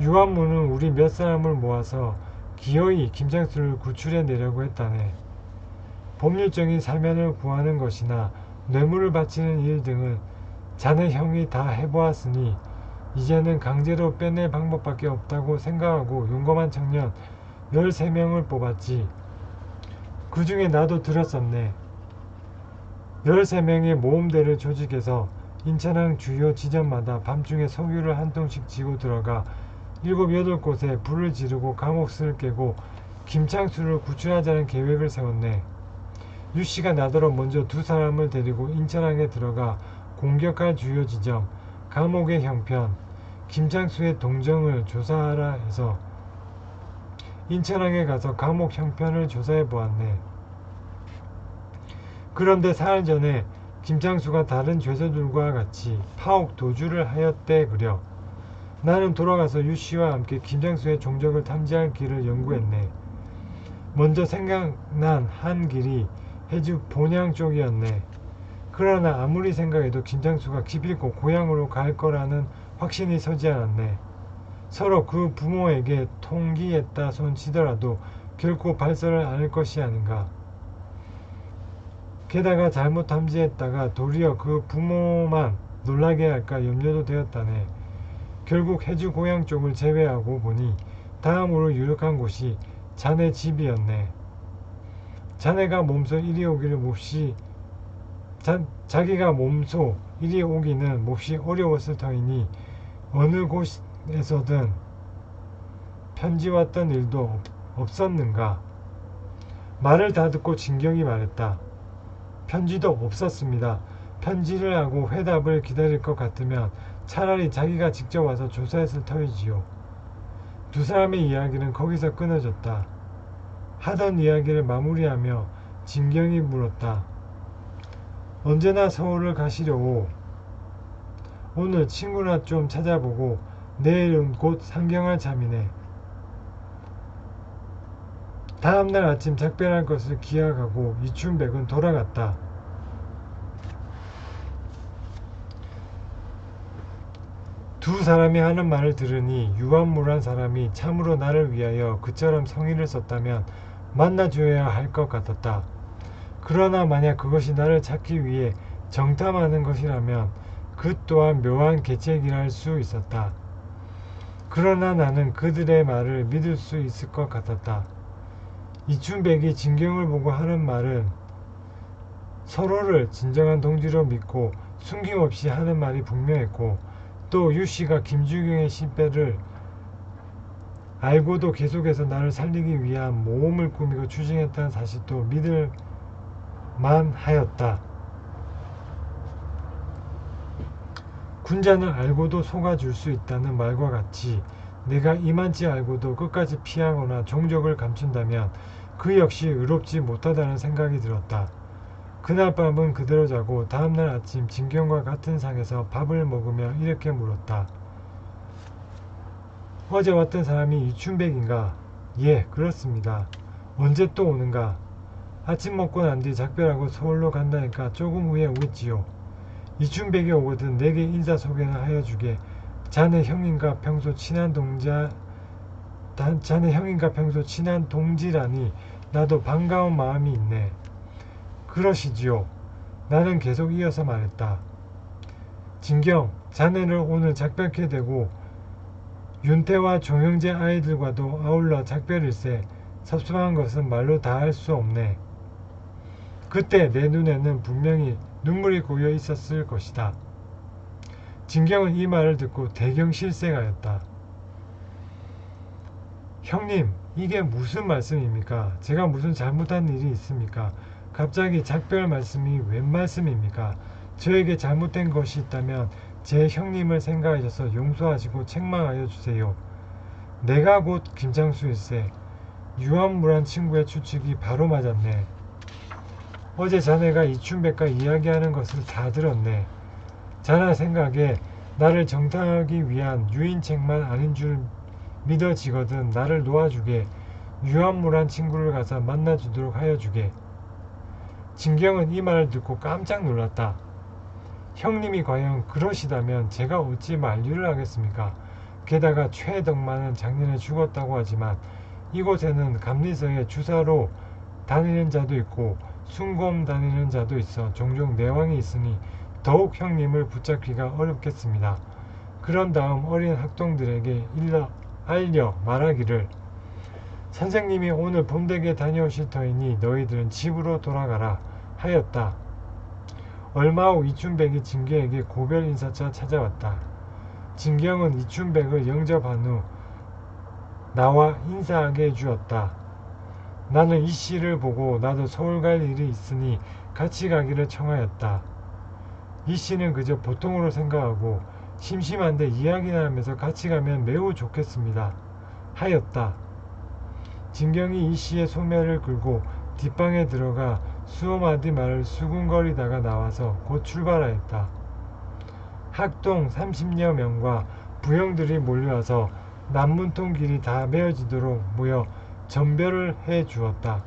유한무는 우리 몇 사람을 모아서 기어이 김장수를 구출해 내려고 했다네. 법률적인 사면을 구하는 것이나 뇌물을 바치는 일 등은 자네 형이 다 해보았으니 이제는 강제로 빼낼 방법밖에 없다고 생각하고 용감한 청년 13명을 뽑았지. 그 중에 나도 들었었네. 13명의 모험대를 조직해서 인천항 주요 지점마다 밤중에 석유를 한 통씩 지고 들어가 7, 8곳에 불을 지르고 감옥을 깨고 김창수를 구출하자는 계획을 세웠네. 유씨가 나더러 먼저 2사람을 데리고 인천항에 들어가 공격할 주요 지점, 감옥의 형편, 김창수의 동정을 조사하라 해서 인천항에 가서 감옥 형편을 조사해 보았네. 그런데 사흘 전에 김창수가 다른 죄수들과 같이 파옥 도주를 하였대 그려. 나는 돌아가서 유씨와 함께 김장수의 종적을 탐지할 길을 연구했네. 먼저 생각난 한 길이 해주 본양 쪽이었네. 그러나 아무리 생각해도 김장수가 기필코 고향으로 갈 거라는 확신이 서지 않았네. 서로 그 부모에게 통기했다 손치더라도 결코 발설을 않을 것이 아닌가. 게다가 잘못 탐지했다가 도리어 그 부모만 놀라게 할까 염려도 되었다네. 결국 해주 고향 쪽을 제외하고 보니 다음으로 유력한 곳이 자네 집이었네. 자네가 몸소 이리 오기를 몹시 자기가 몸소 이리 오기는 몹시 어려웠을 터이니 어느 곳에서든 편지 왔던 일도 없었는가. 말을 다 듣고 진경이 말했다. 편지도 없었습니다. 편지를 하고 회답을 기다릴 것 같으면 차라리 자기가 직접 와서 조사했을 터이지요. 두 사람의 이야기는 거기서 끊어졌다. 하던 이야기를 마무리하며 진경이 물었다. 언제나 서울을 가시려고? 오늘 친구나 좀 찾아보고 내일은 곧 상경할 참이네. 다음날 아침 작별할 것을 기약하고 이춘백은 돌아갔다. 두 사람이 하는 말을 들으니 유한무란 사람이 참으로 나를 위하여 그처럼 성의를 썼다면 만나줘야 할 것 같았다. 그러나 만약 그것이 나를 찾기 위해 정탐하는 것이라면 그 또한 묘한 계책이라 할 수 있었다. 그러나 나는 그들의 말을 믿을 수 있을 것 같았다. 이춘백이 진경을 보고 하는 말은 서로를 진정한 동지로 믿고 숨김없이 하는 말이 분명했고, 또 유씨가 김주경의 신배를 알고도 계속해서 나를 살리기 위한 모험을 꾸미고 추진했다는 사실도 믿을 만하였다. 군자는 알고도 속아줄 수 있다는 말과 같이 내가 이만치 알고도 끝까지 피하거나 종적을 감춘다면 그 역시 의롭지 못하다는 생각이 들었다. 그날 밤은 그대로 자고 다음날 아침 진경과 같은 상에서 밥을 먹으며 이렇게 물었다. 어제 왔던 사람이 이춘백인가? 예, 그렇습니다. 언제 또 오는가? 아침 먹고 난 뒤 작별하고 서울로 간다니까 조금 후에 오겠지요. 이춘백이 오거든 내게 인사 소개나 하여 주게. 자네 형님과 평소 친한 동지라니 나도 반가운 마음이 있네. 그러시지요. 나는 계속 이어서 말했다. 진경, 자네를 오늘 작별케 되고 윤태와 종영재 아이들과도 아울러 작별일세. 섭섭한 것은 말로 다 할 수 없네. 그때 내 눈에는 분명히 눈물이 고여 있었을 것이다. 진경은 이 말을 듣고 대경 실색하였다. 형님, 이게 무슨 말씀입니까? 제가 무슨 잘못한 일이 있습니까? 갑자기 작별 말씀이 웬 말씀입니까? 저에게 잘못된 것이 있다면 제 형님을 생각하셔서 용서하시고 책망하여 주세요. 내가 곧 김장수일세. 유한무란 친구의 추측이 바로 맞았네. 어제 자네가 이춘백과 이야기하는 것을 다 들었네. 자네 생각에 나를 정당하기 위한 유인책만 아닌 줄 믿어지거든 나를 놓아주게. 유한무란 친구를 가서 만나주도록 하여 주게. 진경은 이 말을 듣고 깜짝 놀랐다. 형님이 과연 그러시다면 제가 어찌 만류를 하겠습니까? 게다가 최덕만은 작년에 죽었다고 하지만 이곳에는 감리서에 주사로 다니는 자도 있고 순검 다니는 자도 있어 종종 내왕이 있으니 더욱 형님을 붙잡기가 어렵겠습니다. 그런 다음 어린 학동들에게 알려 말하기를 선생님이 오늘 본댁에 다녀오실 터이니 너희들은 집으로 돌아가라 하였다. 얼마 후 이춘백이 진경에게 고별 인사차 찾아왔다. 진경은 이춘백을 영접한 후 나와 인사하게 해주었다. 나는 이씨를 보고 나도 서울 갈 일이 있으니 같이 가기를 청하였다. 이씨는 그저 보통으로 생각하고 심심한데 이야기나 하면서 같이 가면 매우 좋겠습니다 하였다. 진경이 이씨의 소매를 끌고 뒷방에 들어가 수어 마디 말을 수군거리다가 나와서 곧 출발하였다. 학동 30여 명과 부형들이 몰려와서 남문통 길이 다 메어지도록 모여 전별을 해 주었다.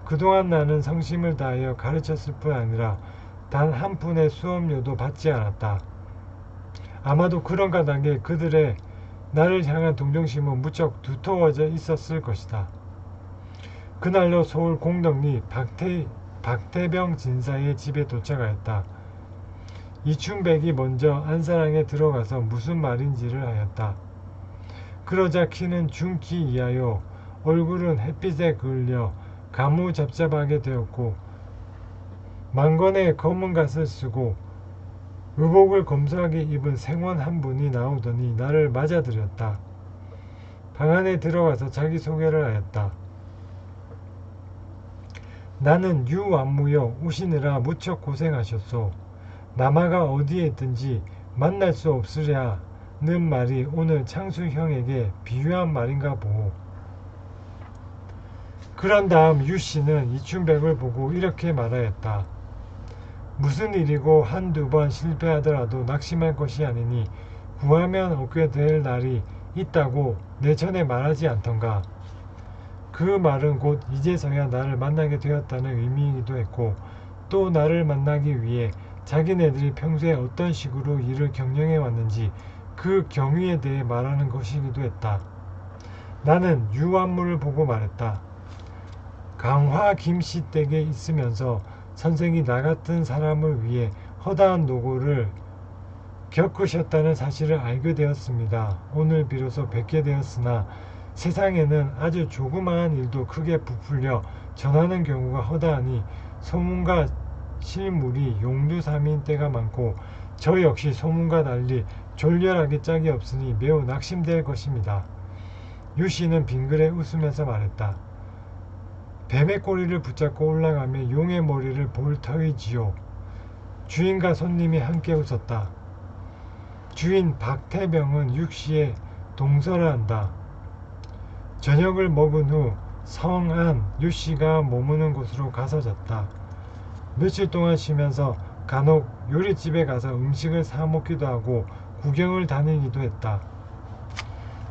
그동안 나는 성심을 다하여 가르쳤을 뿐 아니라 단 한 푼의 수업료도 받지 않았다. 아마도 그런 가닥에 그들의 나를 향한 동정심은 무척 두터워져 있었을 것이다. 그날로 서울 공덕리 박태병 진사의 집에 도착하였다. 이춘백이 먼저 안사랑에 들어가서 무슨 말인지를 하였다. 그러자 키는 중키 이하여 얼굴은 햇빛에 그을려 가무잡잡하게 되었고 망건에 검은 갓을 쓰고 의복을 검소하게 입은 생원 한 분이 나오더니 나를 맞아들였다. 방 안에 들어가서 자기소개를 하였다. 나는 유완무여 오시느라 무척 고생하셨소. 남아가 어디에 있든지 만날 수 없으랴는 말이 오늘 창수 형에게 비유한 말인가 보오. 그런 다음 유씨는 이춘백을 보고 이렇게 말하였다. 무슨 일이고 한두 번 실패하더라도 낙심할 것이 아니니 구하면 얻게 될 날이 있다고 내 전에 말하지 않던가. 그 말은 곧 이제서야 나를 만나게 되었다는 의미이기도 했고 또 나를 만나기 위해 자기네들이 평소에 어떤 식으로 일을 경영해 왔는지 그 경위에 대해 말하는 것이기도 했다. 나는 유완무를 보고 말했다. 강화 김씨 댁에 있으면서 선생이 나 같은 사람을 위해 허다한 노고를 겪으셨다는 사실을 알게 되었습니다. 오늘 비로소 뵙게 되었으나 세상에는 아주 조그마한 일도 크게 부풀려 전하는 경우가 허다하니 소문과 실물이 용두삼인 때가 많고 저 역시 소문과 달리 졸렬하게 짝이 없으니 매우 낙심될 것입니다. 유씨는 빙그레 웃으면서 말했다. 뱀의 꼬리를 붙잡고 올라가며 용의 머리를 볼 터이지요. 주인과 손님이 함께 웃었다. 주인 박태병은 육씨에 동서를 한다. 저녁을 먹은 후 성안 유씨가 머무는 곳으로 가서 잤다. 며칠 동안 쉬면서 간혹 요리집에 가서 음식을 사 먹기도 하고 구경을 다니기도 했다.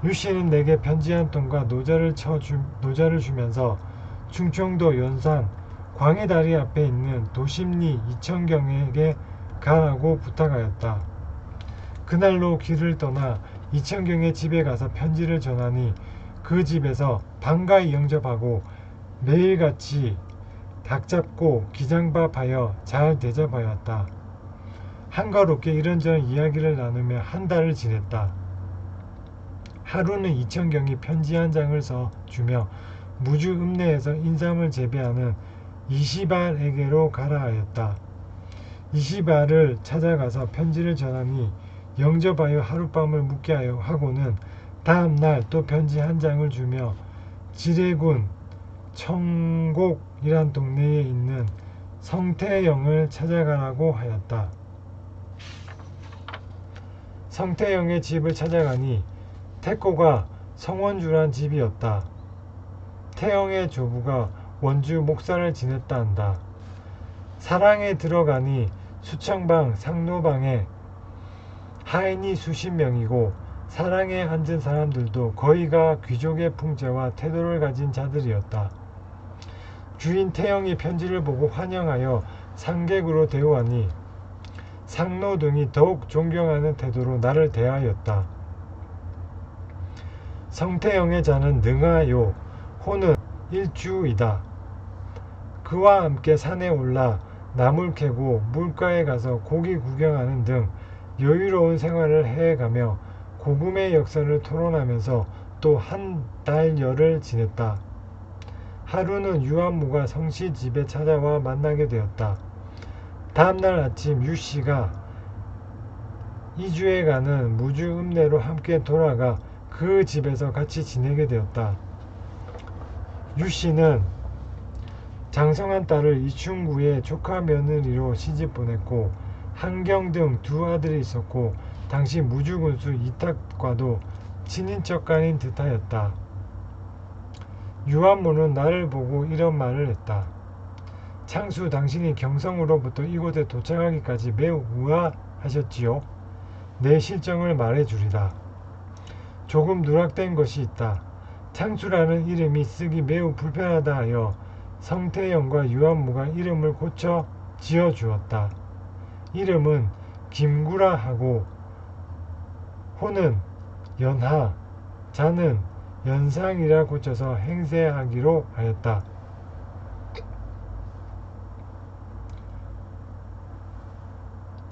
유씨는 내게 편지 한 통과 노자를 주면서 충청도 연산 광해다리 앞에 있는 도심리 이천경에게 가라고 부탁하였다. 그날로 길을 떠나 이천경의 집에 가서 편지를 전하니 그 집에서 반가이 영접하고 매일같이 닭 잡고 기장밥하여 잘 대접하였다. 한가롭게 이런저런 이야기를 나누며 한 달을 지냈다. 하루는 이천경이 편지 한 장을 써주며 무주 읍내에서 인삼을 재배하는 이시발에게로 가라 하였다. 이시발을 찾아가서 편지를 전하니 영접하여 하룻밤을 묵게 하고는 다음날 또 편지 한 장을 주며 지뢰군 청곡이란 동네에 있는 성태영을 찾아가라고 하였다. 성태영의 집을 찾아가니 태코가 성원주란 집이었다. 태영의 조부가 원주 목사를 지냈다 한다. 사랑에 들어가니 수청방 상노방에 하인이 수십 명이고 사랑에 앉은 사람들도 거의가 귀족의 풍제와 태도를 가진 자들이었다. 주인 태영이 편지를 보고 환영하여 상객으로 대우하니 상노 등이 더욱 존경하는 태도로 나를 대하였다. 성태영의 자는 능하요 호는 일주이다. 그와 함께 산에 올라 나물 캐고 물가에 가서 고기 구경하는 등 여유로운 생활을 해가며 고금의 역사를 토론하면서 또 한 달여를 지냈다. 하루는 유한무가 성씨 집에 찾아와 만나게 되었다. 다음날 아침 유씨가 이주에 가는 무주 읍내로 함께 돌아가 그 집에서 같이 지내게 되었다. 유씨는 장성한 딸을 이충구의 조카 며느리로 시집 보냈고 한경 등 두 아들이 있었고 당시 무주군수 이탁과도 친인척 간인 듯하였다. 유한무는 나를 보고 이런 말을 했다. 창수 당신이 경성으로부터 이곳에 도착하기까지 매우 우아하셨지요. 내 실정을 말해주리라. 조금 누락된 것이 있다. 창수라는 이름이 쓰기 매우 불편하다 하여 성태영과 유한무가 이름을 고쳐 지어주었다. 이름은 김구라 하고 호는 연하, 자는 연상이라 고쳐서 행세하기로 하였다.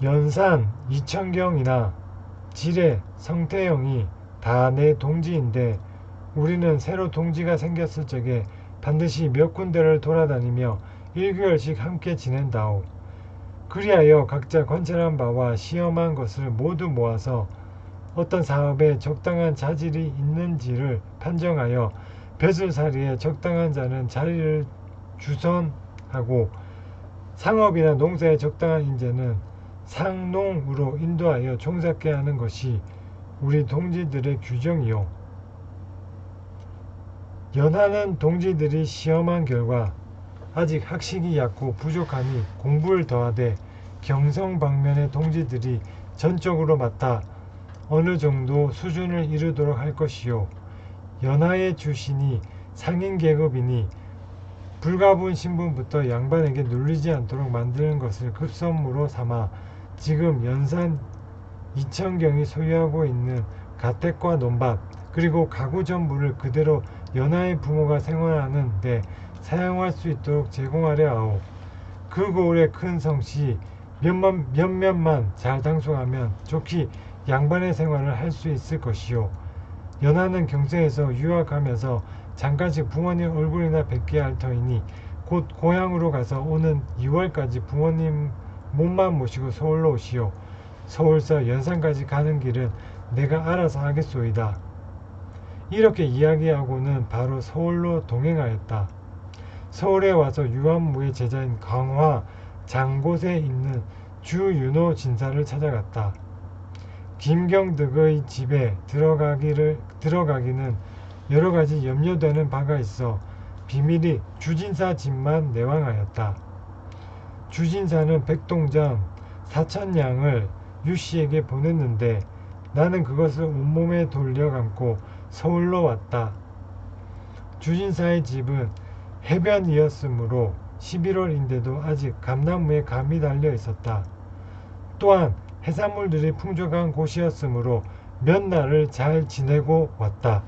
연산, 이천경이나 지뢰, 성태형이 다 내 동지인데 우리는 새로 동지가 생겼을 적에 반드시 몇 군데를 돌아다니며 1개월씩 함께 지낸다오. 그리하여 각자 관찰한 바와 시험한 것을 모두 모아서 어떤 사업에 적당한 자질이 있는지를 판정하여 벼슬살이에 적당한 자는 자리를 주선하고 상업이나 농사에 적당한 인재는 상농으로 인도하여 종사케 하는 것이 우리 동지들의 규정이요. 연하는 동지들이 시험한 결과 아직 학식이 얕고 부족하니 공부를 더하되 경성방면의 동지들이 전적으로 맡아 어느 정도 수준을 이루도록 할 것이요. 연하의 출신이 상인 계급이니 불가분 신분부터 양반에게 눌리지 않도록 만드는 것을 급선무로 삼아 지금 연산 이천경이 소유하고 있는 가택과 논밭 그리고 가구 전부를 그대로 연하의 부모가 생활하는 데 사용할 수 있도록 제공하려 하오. 그 고을의 큰 성씨 몇몇만 잘 당속하면 좋게 양반의 생활을 할 수 있을 것이요. 연하는 경세에서 유학하면서 잠깐씩 부모님 얼굴이나 뵙게 할 터이니 곧 고향으로 가서 오는 2월까지 부모님 몸만 모시고 서울로 오시오. 서울서 연산까지 가는 길은 내가 알아서 하겠소이다. 이렇게 이야기하고는 바로 서울로 동행하였다. 서울에 와서 유한무의 제자인 강화 장곳에 있는 주윤호 진사를 찾아갔다. 김경득의 집에 들어가기는 여러가지 염려되는 바가 있어 비밀이 주진사 집만 내왕하였다. 주진사는 백동전 4,000냥을 유씨에게 보냈는데 나는 그것을 온몸에 돌려감고 서울로 왔다. 주진사의 집은 해변이었으므로 11월인데도 아직 감나무에 감이 달려 있었다. 또한 해산물들이 풍족한 곳이었으므로 몇 날을 잘 지내고 왔다.